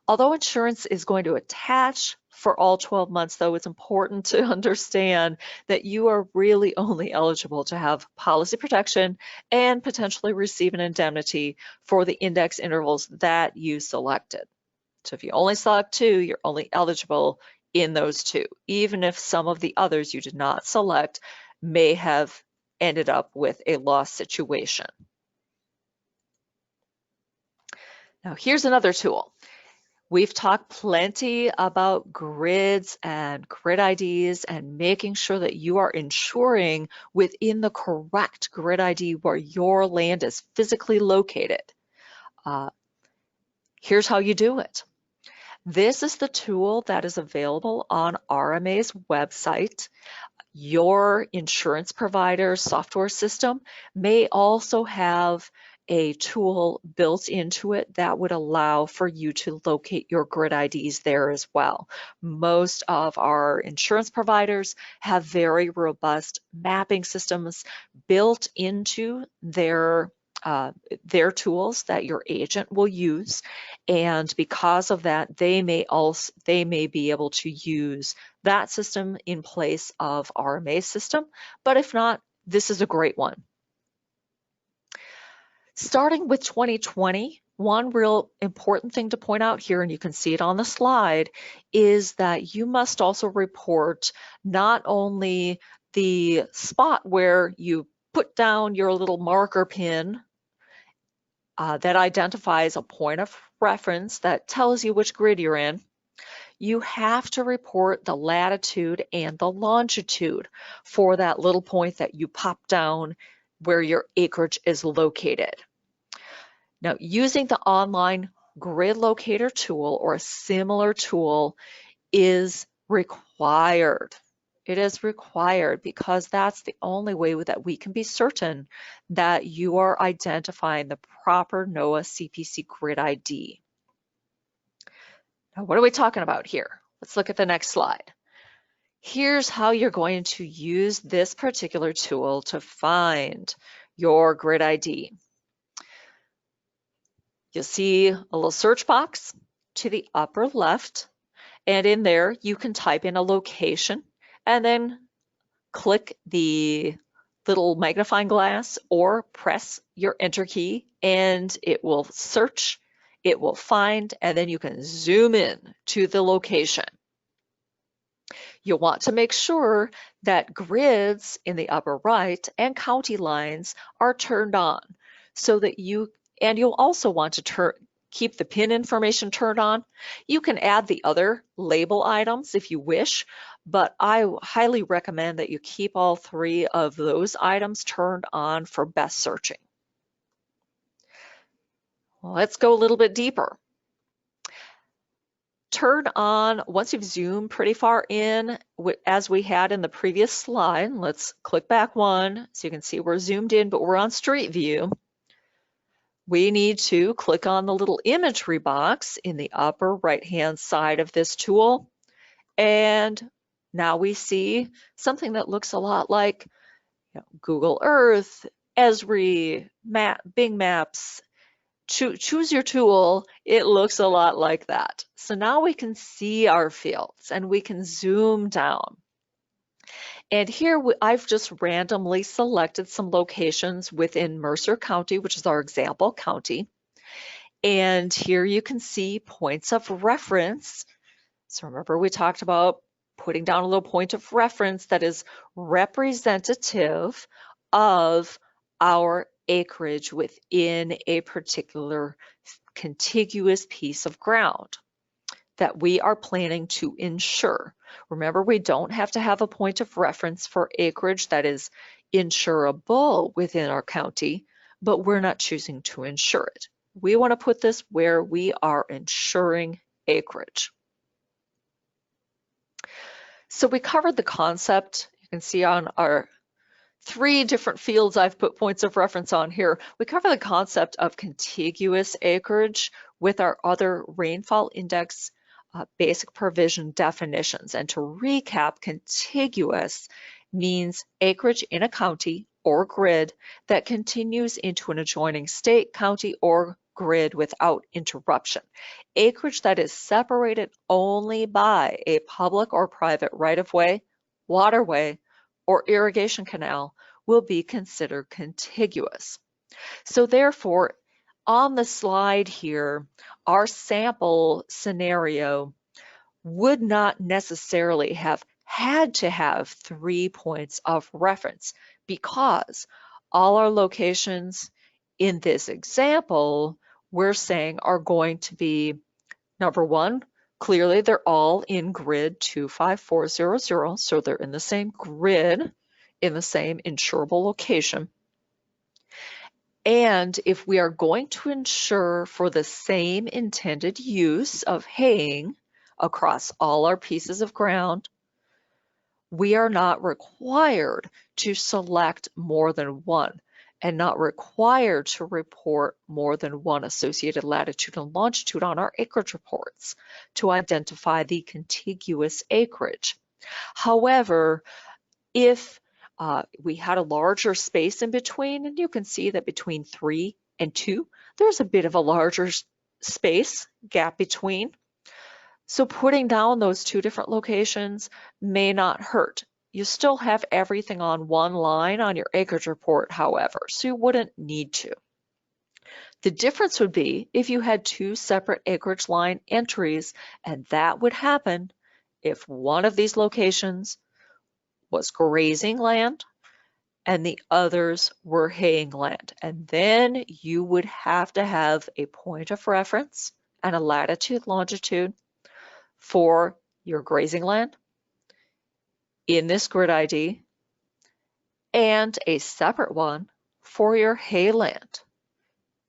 Although insurance is going to attach for all 12 months, though, it's important to understand that you are really only eligible to have policy protection and potentially receive an indemnity for the index intervals that you selected. So if you only select 2, you're only eligible in those 2, even if some of the others you did not select may have ended up with a loss situation. Now here's another tool. We've talked plenty about grids and grid IDs and making sure that you are insuring within the correct grid ID where your land is physically located. Here's how you do it. This is the tool that is available on RMA's website. Your insurance provider's software system may also have a tool built into it that would allow for you to locate your grid IDs there as well. Most of our insurance providers have very robust mapping systems built into their tools that your agent will use, and because of that, they may be able to use that system in place of RMA's system, but if not, this is a great one. Starting with 2020, one real important thing to point out here, and you can see it on the slide, is that you must also report not only the spot where you put down your little marker pin that identifies a point of reference that tells you which grid you're in. You have to report the latitude and the longitude for that little point that you pop down where your acreage is located. Now, using the online grid locator tool or a similar tool is required. It is required because that's the only way that we can be certain that you are identifying the proper NOAA CPC grid ID. Now, what are we talking about here? Let's look at the next slide. Here's how you're going to use this particular tool to find your grid ID. You'll see a little search box to the upper left, and in there you can type in a location and then click the little magnifying glass or press your enter key and it will search, it will find, and then you can zoom in to the location. You'll want to make sure that grids in the upper right and county lines are turned on so that you'll also want to keep the pin information turned on. You can add the other label items if you wish, but I highly recommend that you keep all three of those items turned on for best searching. Let's go a little bit deeper. Turn on, once you've zoomed pretty far in, as we had in the previous slide, let's click back one so you can see we're zoomed in, but we're on Street View. We need to click on the little imagery box in the upper right-hand side of this tool. And now we see something that looks a lot like Google Earth, Esri, Bing Maps. Choose your tool, it looks a lot like that. So now we can see our fields and we can zoom down. And here I've just randomly selected some locations within Mercer County, which is our example county. And here you can see points of reference. So remember we talked about putting down a little point of reference that is representative of our acreage within a particular contiguous piece of ground that we are planning to insure. Remember, we don't have to have a point of reference for acreage that is insurable within our county, but we're not choosing to insure it. We want to put this where we are insuring acreage. So we covered the concept. You can see on our 3 different fields I've put points of reference on here. We cover the concept of contiguous acreage with our other rainfall index basic provision definitions. And to recap, contiguous means acreage in a county or grid that continues into an adjoining state, county, or grid without interruption. Acreage that is separated only by a public or private right-of-way, waterway, or irrigation canal will be considered contiguous. So therefore, on the slide here, our sample scenario would not necessarily have had to have 3 points of reference because all our locations in this example, we're saying are going to be, number one, clearly they're all in grid 25400, so they're in the same grid, in the same insurable location. And if we are going to insure for the same intended use of haying across all our pieces of ground, we are not required to select more than one and not required to report more than one associated latitude and longitude on our acreage reports to identify the contiguous acreage. However, if we had a larger space in between, and you can see that between 3 and 2, there's a bit of a larger space gap between. So putting down those 2 different locations may not hurt. You still have everything on one line on your acreage report, however, so you wouldn't need to. The difference would be if you had 2 separate acreage line entries, and that would happen if one of these locations was grazing land and the others were haying land. And then you would have to have a point of reference and a latitude, longitude for your grazing land in this grid ID and a separate one for your hay land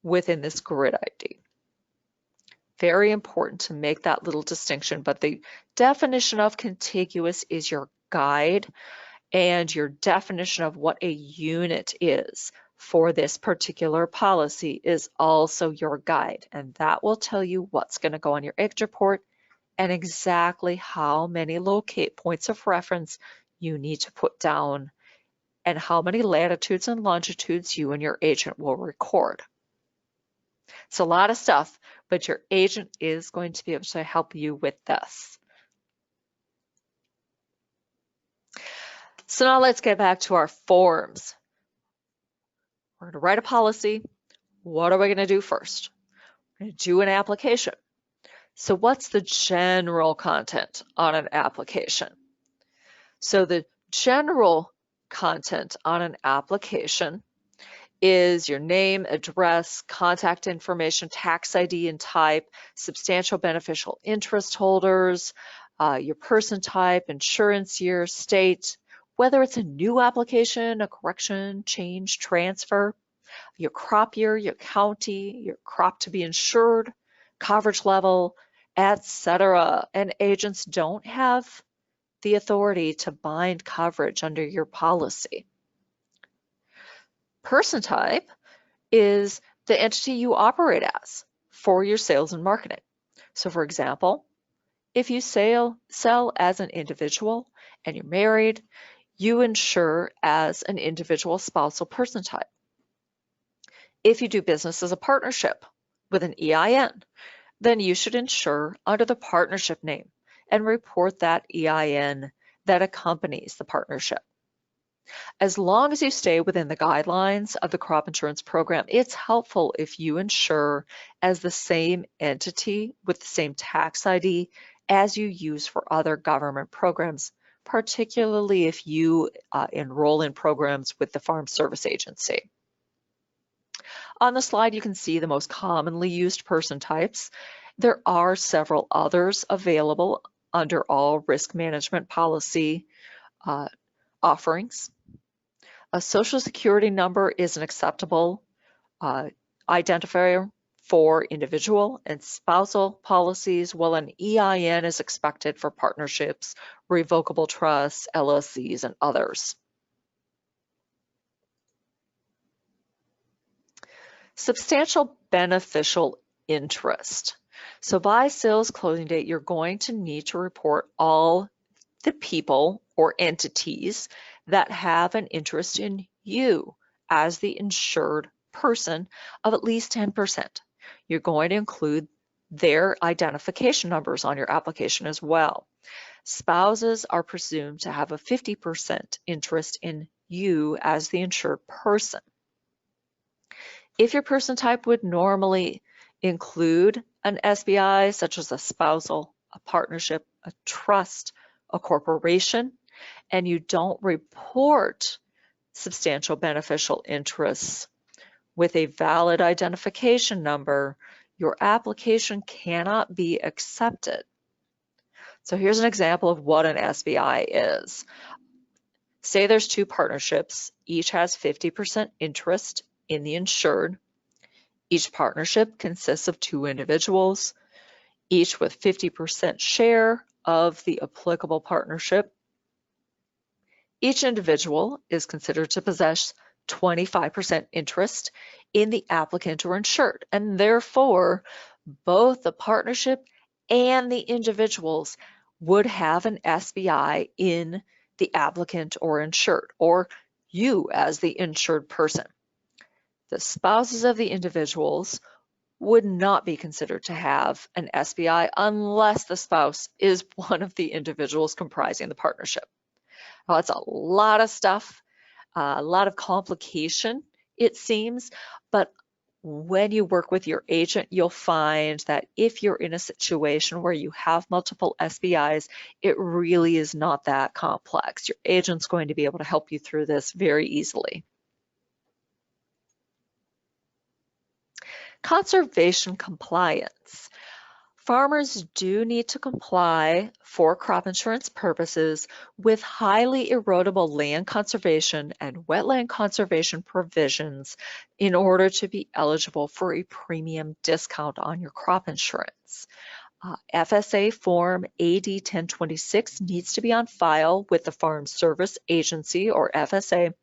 within this grid ID. Very important to make that little distinction, but the definition of contiguous is your guide, and your definition of what a unit is for this particular policy is also your guide, and that will tell you what's going to go on your acreage report and exactly how many locate points of reference you need to put down and how many latitudes and longitudes you and your agent will record. It's a lot of stuff, but your agent is going to be able to help you with this. So now let's get back to our forms. We're going to write a policy. What are we going to do first? We're going to do an application. So what's the general content on an application? So the general content on an application is your name, address, contact information, tax ID and type, substantial beneficial interest holders, your person type, insurance year, state, whether it's a new application, a correction, change, transfer, your crop year, your county, your crop to be insured, coverage level, etc. And agents don't have the authority to bind coverage under your policy. Person type is the entity you operate as for your sales and marketing. So for example, if you sell as an individual and you're married, you insure as an individual spousal person type. If you do business as a partnership with an EIN, then you should insure under the partnership name and report that EIN that accompanies the partnership. As long as you stay within the guidelines of the crop insurance program, it's helpful if you insure as the same entity with the same tax ID as you use for other government programs, particularly if you enroll in programs with the Farm Service Agency. On the slide, you can see the most commonly used person types. There are several others available under all risk management policy offerings. A Social Security number is an acceptable identifier for individual and spousal policies, while an EIN is expected for partnerships, revocable trusts, LLCs, and others. Substantial beneficial interest. So by sales closing date, you're going to need to report all the people or entities that have an interest in you as the insured person of at least 10%. You're going to include their identification numbers on your application as well. Spouses are presumed to have a 50% interest in you as the insured person. If your person type would normally include an SBI, such as a spousal, a partnership, a trust, a corporation, and you don't report substantial beneficial interests with a valid identification number, your application cannot be accepted. So here's an example of what an SBI is. Say there's two partnerships, each has 50% interest in the insured. Each partnership consists of two individuals, each with 50% share of the applicable partnership. Each individual is considered to possess 25% interest in the applicant or insured, and therefore both the partnership and the individuals would have an SBI in the applicant or insured, or you as the insured person. The spouses of the individuals would not be considered to have an SBI unless the spouse is one of the individuals comprising the partnership. Well, it's a lot of stuff, a lot of complication, it seems, but when you work with your agent, you'll find that if you're in a situation where you have multiple SBIs, it really is not that complex. Your agent's going to be able to help you through this very easily. Conservation compliance. Farmers do need to comply for crop insurance purposes with highly erodible land conservation and wetland conservation provisions in order to be eligible for a premium discount on your crop insurance. FSA Form AD 1026 needs to be on file with the Farm Service Agency, or FSA,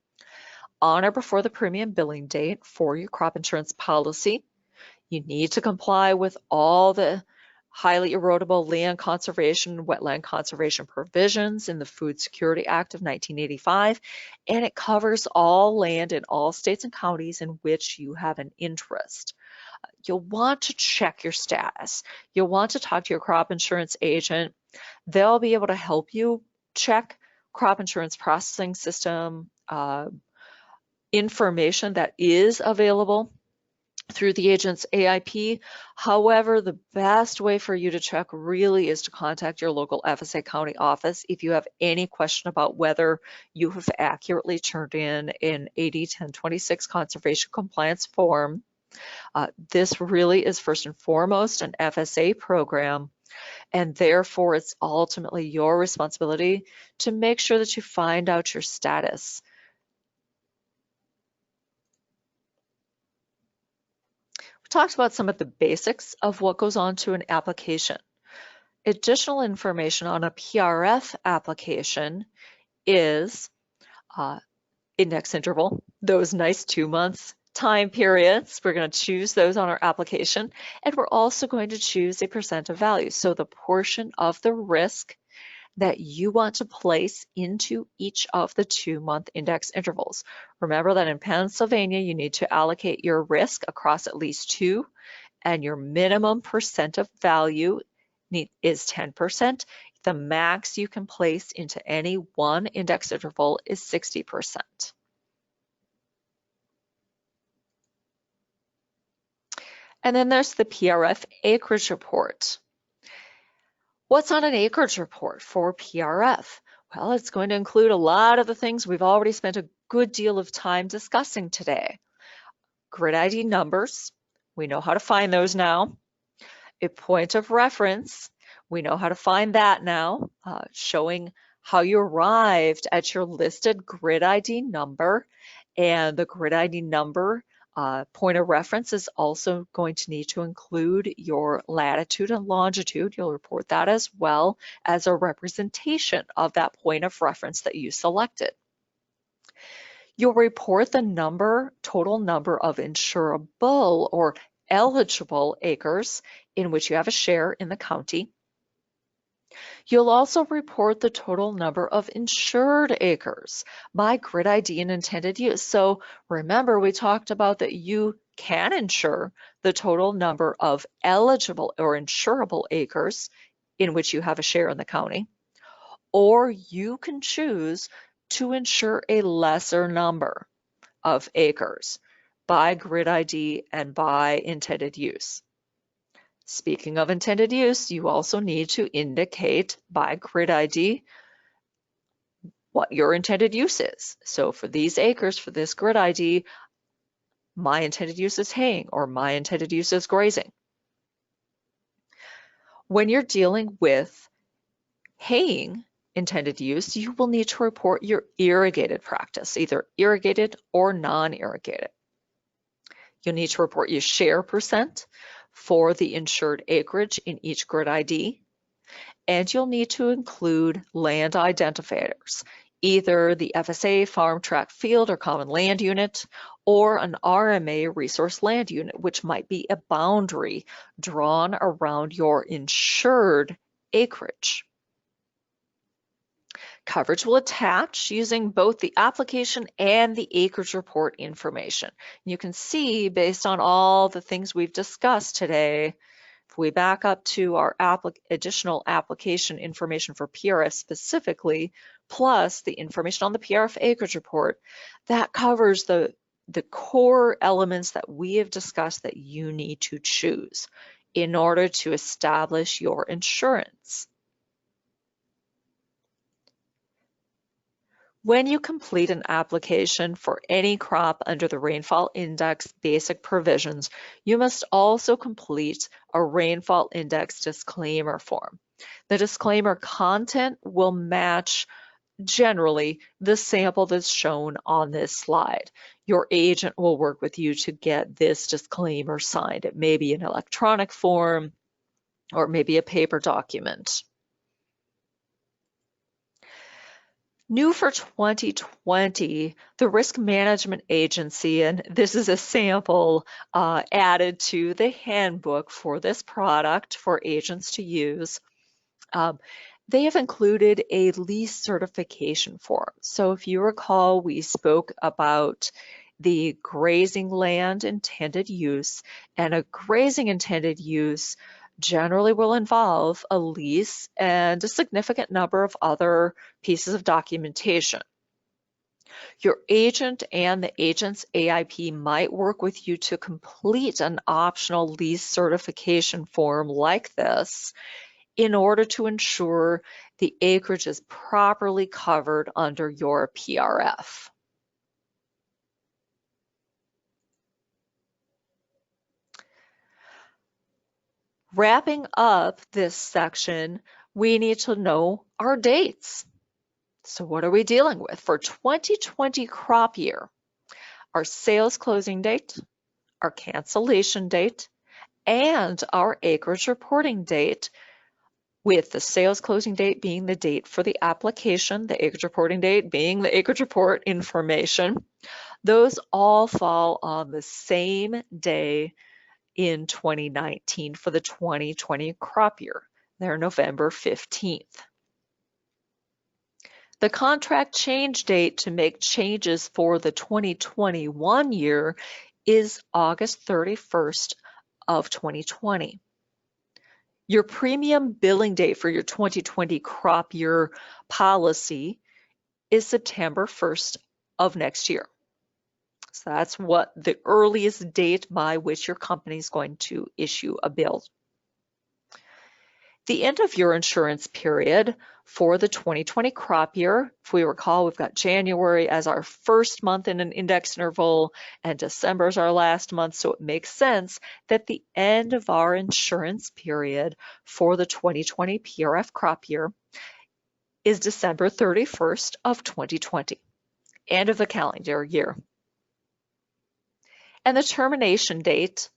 on or before the premium billing date for your crop insurance policy. You need to comply with all the highly erodible land conservation, wetland conservation provisions in the Food Security Act of 1985, and it covers all land in all states and counties in which you have an interest. You'll want to check your status. You'll want to talk to your crop insurance agent. They'll be able to help you check crop insurance processing system information that is available through the agent's AIP. However, the best way for you to check really is to contact your local FSA county office if you have any question about whether you have accurately turned in an AD 1026 conservation compliance form. This really is first and foremost an FSA program, and therefore it's ultimately your responsibility to make sure that you find out your status. We talked about some of the basics of what goes on to an application. Additional information on a PRF application is index interval, those nice 2 months time periods. We're going to choose those on our application, and we're also going to choose a percent of value, so the portion of the risk that you want to place into each of the 2-month index intervals. Remember that in Pennsylvania, you need to allocate your risk across at least 2, and your minimum percent of value is 10%. The max you can place into any one index interval is 60%. And then there's the PRF acreage report. What's on an acreage report for PRF? Well, it's going to include a lot of the things we've already spent a good deal of time discussing today. Grid ID numbers, we know how to find those now. A point of reference, we know how to find that now, showing how you arrived at your listed grid ID number. And the grid ID number point of reference is also going to need to include your latitude and longitude. You'll report that as well as a representation of that point of reference that you selected. You'll report the total number of insurable or eligible acres in which you have a share in the county. You'll also report the total number of insured acres by grid ID and intended use. So remember, we talked about that you can insure the total number of eligible or insurable acres in which you have a share in the county, or you can choose to insure a lesser number of acres by grid ID and by intended use. Speaking of intended use, you also need to indicate by grid ID what your intended use is. So for these acres, for this grid ID, my intended use is haying, or my intended use is grazing. When you're dealing with haying intended use, you will need to report your irrigated practice, either irrigated or non-irrigated. You'll need to report your share percent for the insured acreage in each grid ID, and you'll need to include land identifiers, either the FSA Farm Tract Field or Common Land Unit, or an RMA Resource Land Unit, which might be a boundary drawn around your insured acreage. Coverage will attach using both the application and the acreage report information. You can see, based on all the things we've discussed today, if we back up to our additional application information for PRF specifically, plus the information on the PRF acreage report, that covers the core elements that we have discussed that you need to choose in order to establish your insurance. When you complete an application for any crop under the Rainfall Index basic provisions, you must also complete a Rainfall Index disclaimer form. The disclaimer content will match generally the sample that's shown on this slide. Your agent will work with you to get this disclaimer signed. It may be an electronic form or maybe a paper document. New for 2020, the Risk Management Agency, and this is a sample added to the handbook for this product for agents to use. They have included a lease certification form. So if you recall, we spoke about the grazing land intended use, and a grazing intended use generally will involve a lease and a significant number of other pieces of documentation. Your agent and the agent's AIP might work with you to complete an optional lease certification form like this in order to ensure the acreage is properly covered under your PRF. Wrapping up this section, we need to know our dates. So what are we dealing with? For 2020 crop year, our sales closing date, our cancellation date, and our acreage reporting date, with the sales closing date being the date for the application, the acreage reporting date being the acreage report information. Those all fall on the same day in 2019 for the 2020 crop year. They're November 15th. The contract change date to make changes for the 2021 year is August 31st of 2020. Your premium billing date for your 2020 crop year policy is September 1st of next year. So that's what the earliest date by which your company is going to issue a bill. The end of your insurance period for the 2020 crop year, if we recall, we've got January as our first month in an index interval and December is our last month, so it makes sense that the end of our insurance period for the 2020 PRF crop year is December 31st of 2020, end of the calendar year. And the termination date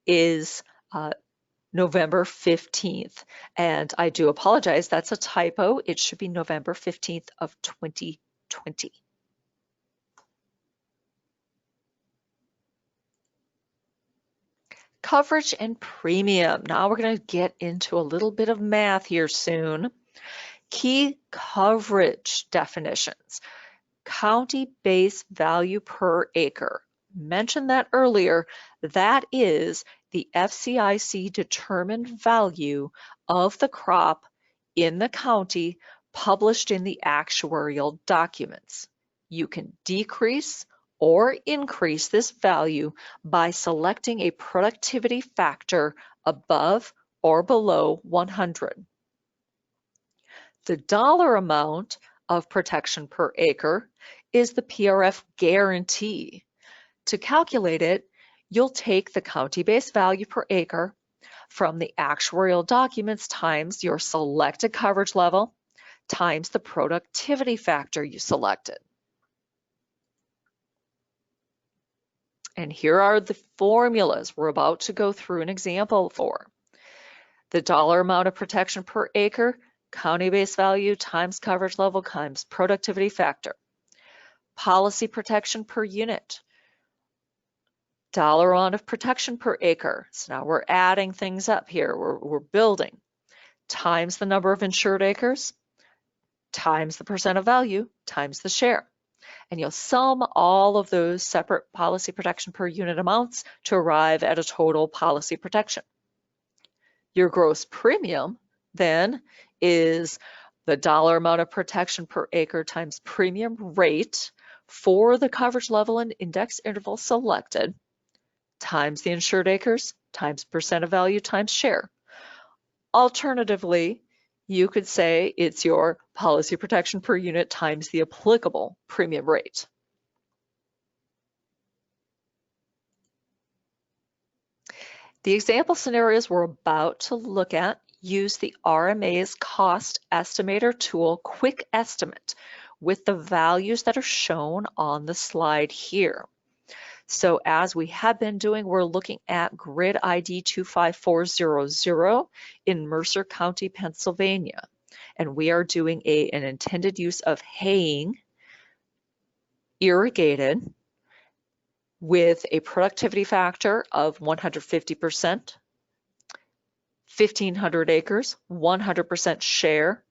is November 15th. And I do apologize, that's a typo. It should be November 15th of 2020. Coverage and premium. Now we're going to get into a little bit of math here soon. Key coverage definitions. County base value per acre. Mentioned that earlier. That is the FCIC determined value of the crop in the county published in the actuarial documents. You can decrease or increase this value by selecting a productivity factor above or below 100. The dollar amount of protection per acre is the PRF guarantee. To calculate it, you'll take the county base value per acre from the actuarial documents times your selected coverage level times the productivity factor you selected. And here are the formulas we're about to go through an example for. The dollar amount of protection per acre, county base value times coverage level times productivity factor. Policy protection per unit. Dollar amount of protection per acre. So now we're adding things up here. We're building. Times the number of insured acres, times the percent of value, times the share. And you'll sum all of those separate policy protection per unit amounts to arrive at a total policy protection. Your gross premium then is the dollar amount of protection per acre times premium rate for the coverage level and index interval selected times the insured acres times percent of value times share. Alternatively, you could say it's your policy protection per unit times the applicable premium rate. The example scenarios we're about to look at use the RMA's cost estimator tool quick estimate with the values that are shown on the slide here. So as we have been doing, we're looking at grid ID 25400 in Mercer County, Pennsylvania. And we are doing an intended use of haying, irrigated, with a productivity factor of 150%, 1,500 acres, 100% share.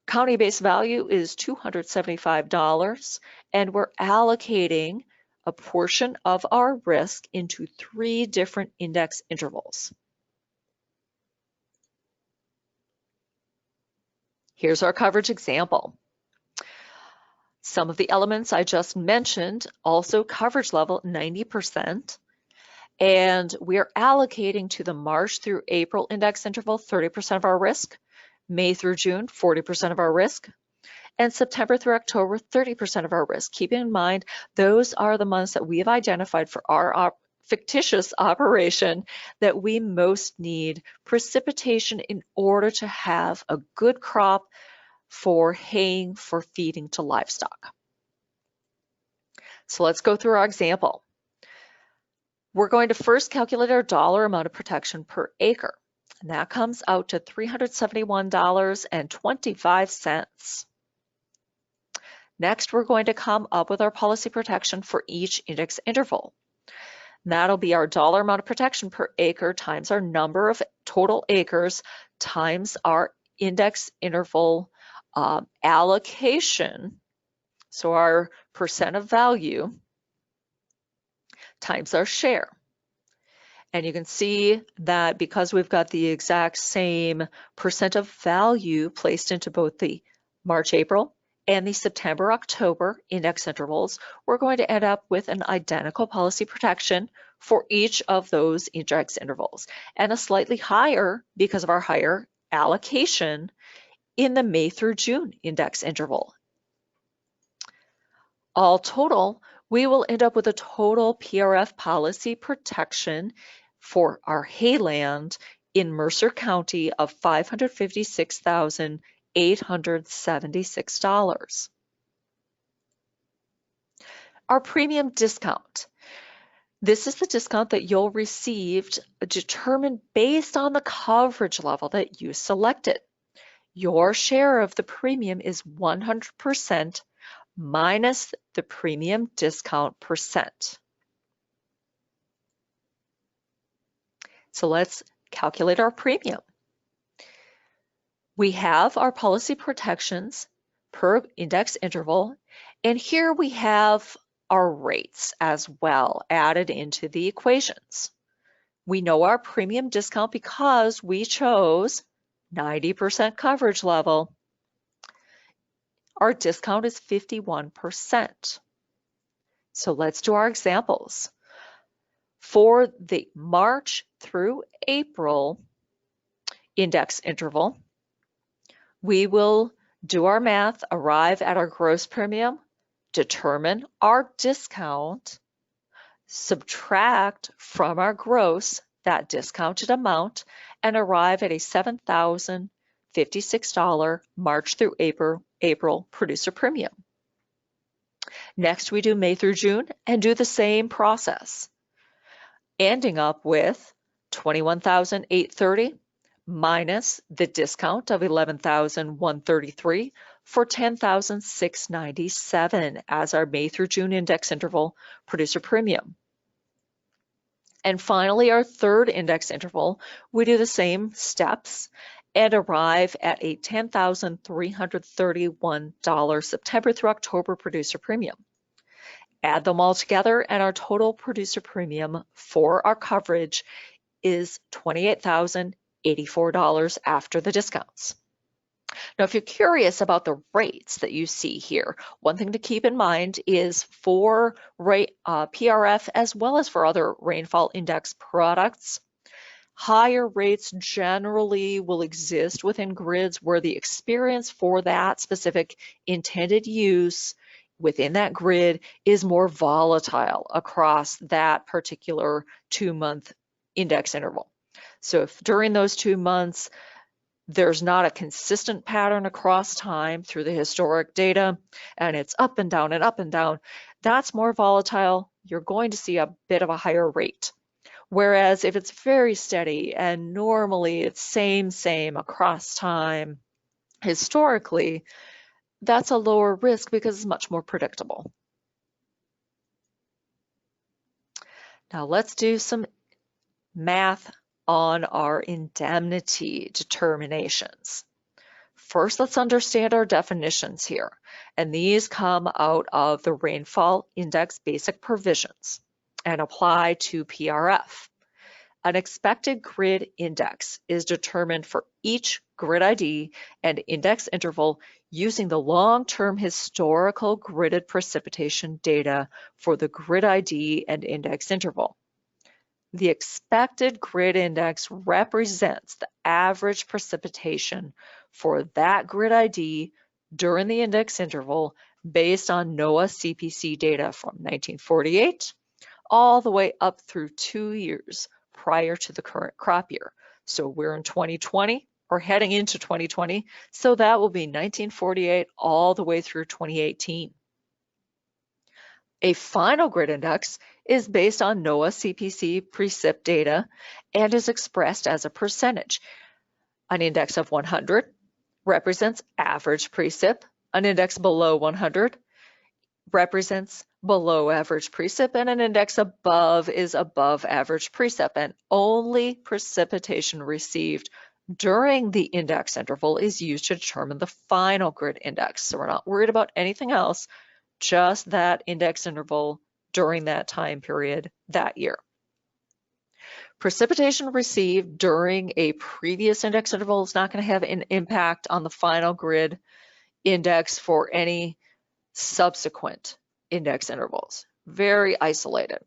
County base value is $275, and we're allocating a portion of our risk into 3 different index intervals. Here's our coverage example. Some of the elements I just mentioned, also coverage level 90%, and we are allocating to the March through April index interval 30% of our risk, May through June 40% of our risk, and September through October 30% of our risk. Keep in mind, those are the months that we have identified for our fictitious operation that we most need precipitation in order to have a good crop for haying for feeding to livestock. So let's go through our example. We're going to first calculate our dollar amount of protection per acre, and that comes out to $371.25. Next, we're going to come up with our policy protection for each index interval. And that'll be our dollar amount of protection per acre times our number of total acres times our index interval allocation, so our percent of value, times our share. And you can see that because we've got the exact same percent of value placed into both the March, April, and the September, October index intervals, we're going to end up with an identical policy protection for each of those index intervals, and a slightly higher, because of our higher allocation, in the May through June index interval. All total, we will end up with a total PRF policy protection for our hayland in Mercer County of $556,876. Our premium discount. This is the discount that you'll receive determined based on the coverage level that you selected. Your share of the premium is 100% minus the premium discount percent. So let's calculate our premium. We have our policy protections per index interval, and here we have our rates as well added into the equations. We know our premium discount because we chose 90% coverage level. Our discount is 51%. So let's do our examples. For the March through April index interval, we will do our math, arrive at our gross premium, determine our discount, subtract from our gross that discounted amount, and arrive at a $7,056 March through April producer premium. Next, we do May through June and do the same process, ending up with $21,830 minus the discount of $11,133 for $10,697 as our May through June index interval producer premium. And finally, our third index interval, we do the same steps and arrive at a $10,331 September through October producer premium. Add them all together and our total producer premium for our coverage is $28,084 after the discounts. Now, if you're curious about the rates that you see here, one thing to keep in mind is for PRF as well as for other rainfall index products, Higher rates generally will exist within grids where the experience for that specific intended use within that grid is more volatile across that particular 2-month index interval. So if during those 2 months, there's not a consistent pattern across time through the historic data, and it's up and down and up and down, that's more volatile. You're going to see a bit of a higher rate. Whereas if it's very steady and normally it's same across time, historically, that's a lower risk because it's much more predictable. Now let's do some math on our indemnity determinations. First, let's understand our definitions here, and these come out of the Rainfall Index basic provisions and apply to PRF. An expected grid index is determined for each grid ID and index interval using the long-term historical gridded precipitation data for the grid ID and index interval. The expected grid index represents the average precipitation for that grid ID during the index interval based on NOAA CPC data from 1948 all the way up through 2 years prior to the current crop year. So we're in 2020 or heading into 2020, so that will be 1948 all the way through 2018. A final grid index is based on NOAA CPC precip data and is expressed as a percentage. An index of 100 represents average precip. An index below 100 represents below average precip, and an index above is above average precip, and only precipitation received during the index interval is used to determine the final grid index. So we're not worried about anything else, just that index interval during that time period that year. Precipitation received during a previous index interval is not going to have an impact on the final grid index for any subsequent index intervals. Very isolated.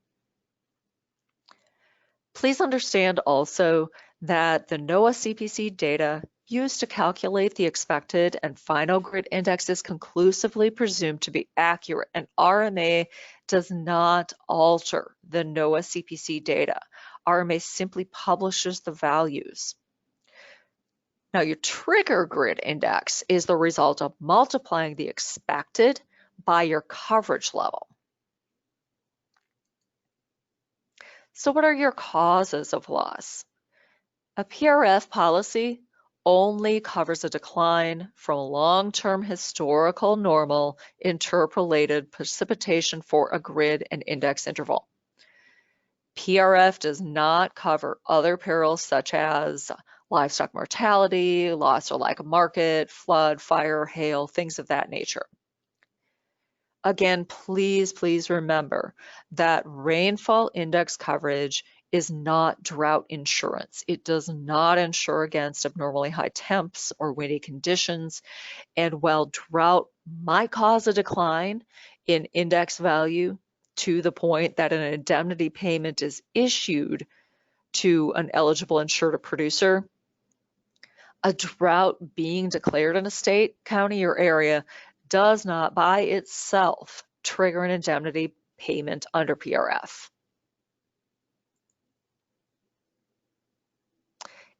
Please understand also that the NOAA CPC data used to calculate the expected and final grid index is conclusively presumed to be accurate, and RMA does not alter the NOAA CPC data. RMA simply publishes the values. Now, your trigger grid index is the result of multiplying the expected by your coverage level. So what are your causes of loss? A PRF policy only covers a decline from long-term historical normal interpolated precipitation for a grid and index interval. PRF does not cover other perils such as livestock mortality, loss or lack of market, flood, fire, hail, things of that nature. Again, please remember that rainfall index coverage is not drought insurance. It does not insure against abnormally high temps or windy conditions. And while drought might cause a decline in index value to the point that an indemnity payment is issued to an eligible insured producer, a drought being declared in a state, county, or area does not by itself trigger an indemnity payment under PRF.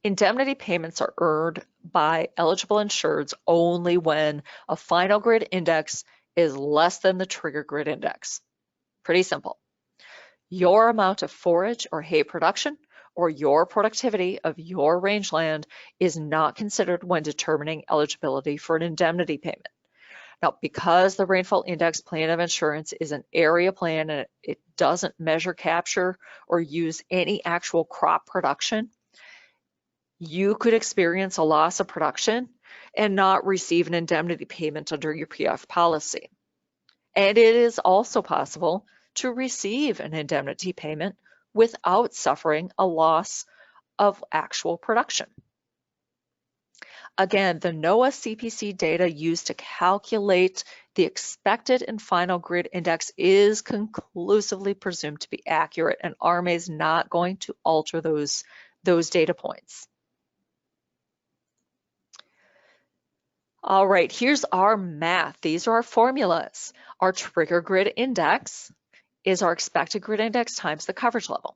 Indemnity payments are earned by eligible insureds only when a final grid index is less than the trigger grid index. Pretty simple. Your amount of forage or hay production or your productivity of your rangeland is not considered when determining eligibility for an indemnity payment. Now, because the Rainfall Index plan of insurance is an area plan and it doesn't measure, capture, or use any actual crop production, you could experience a loss of production and not receive an indemnity payment under your PF policy. And it is also possible to receive an indemnity payment without suffering a loss of actual production. Again, the NOAA CPC data used to calculate the expected and final grid index is conclusively presumed to be accurate, and RMA is not going to alter those those data points. All right, here's our math. These are our formulas. Our trigger grid index is our expected grid index times the coverage level.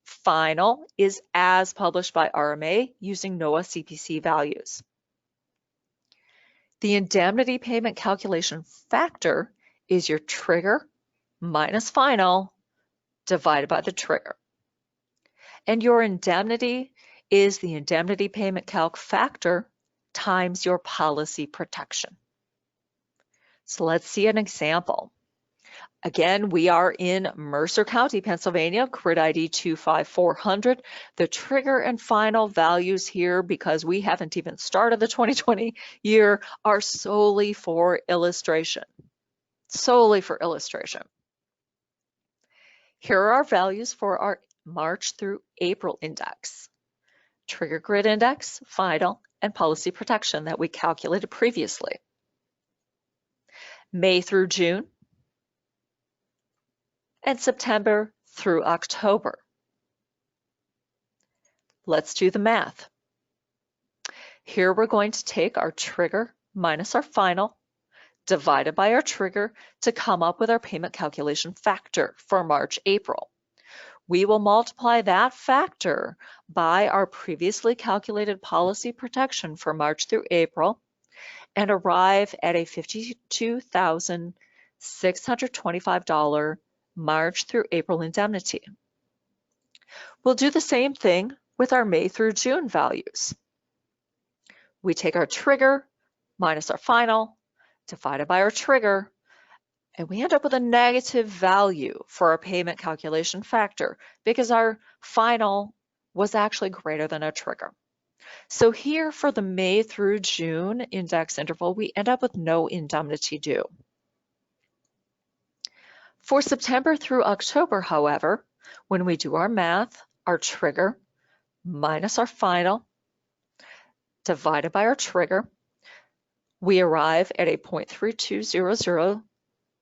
Final is as published by RMA using NOAA CPC values. The indemnity payment calculation factor is your trigger minus final divided by the trigger. And your indemnity is the indemnity payment calc factor times your policy protection. So let's see an example. Again, we are in Mercer County, Pennsylvania, grid ID 25400. The trigger and final values here, because we haven't even started the 2020 year, are solely for illustration. Solely for illustration. Here are our values for our March through April index. Trigger grid index, final, and policy protection that we calculated previously. May through June, and September through October. Let's do the math. Here we're going to take our trigger minus our final, divided by our trigger to come up with our payment calculation factor for March, April. We will multiply that factor by our previously calculated policy protection for March through April and arrive at a $52,625 March through April indemnity. We'll do the same thing with our May through June values. We take our trigger minus our final, divided by our trigger, and we end up with a negative value for our payment calculation factor because our final was actually greater than our trigger. So here for the May through June index interval, we end up with no indemnity due. For September through October, however, when we do our math, our trigger minus our final divided by our trigger, we arrive at a 0.3200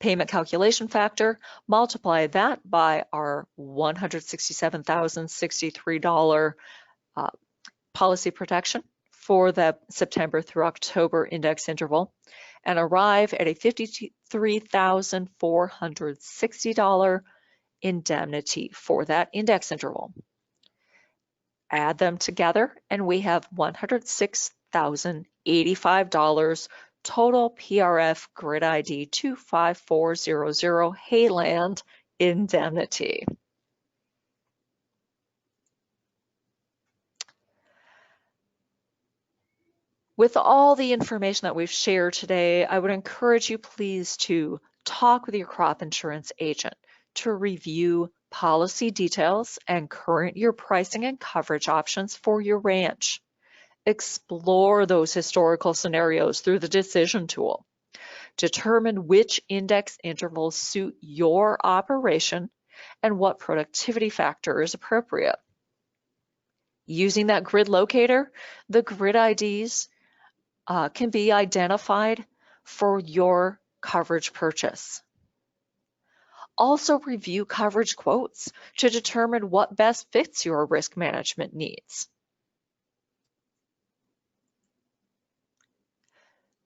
payment calculation factor, multiply that by our $167,063 policy protection for the September through October index interval, and arrive at a $53,460 indemnity for that index interval. Add them together and we have $106,085 total PRF grid ID 25400 Hayland indemnity. With all the information that we've shared today, I would encourage you please to talk with your crop insurance agent to review policy details and current year pricing and coverage options for your ranch. Explore those historical scenarios through the decision tool. Determine which index intervals suit your operation and what productivity factor is appropriate. Using that grid locator, the grid IDs can be identified for your coverage purchase. Also review coverage quotes to determine what best fits your risk management needs.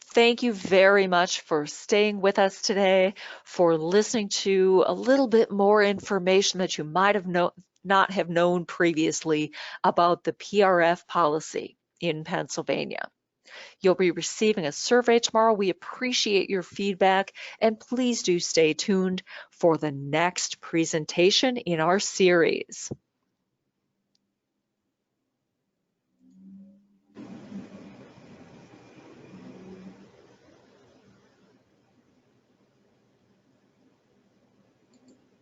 Thank you very much for staying with us today, for listening to a little bit more information that you might have not have known previously about the PRF policy in Pennsylvania. You'll be receiving a survey tomorrow. We appreciate your feedback, and please do stay tuned for the next presentation in our series.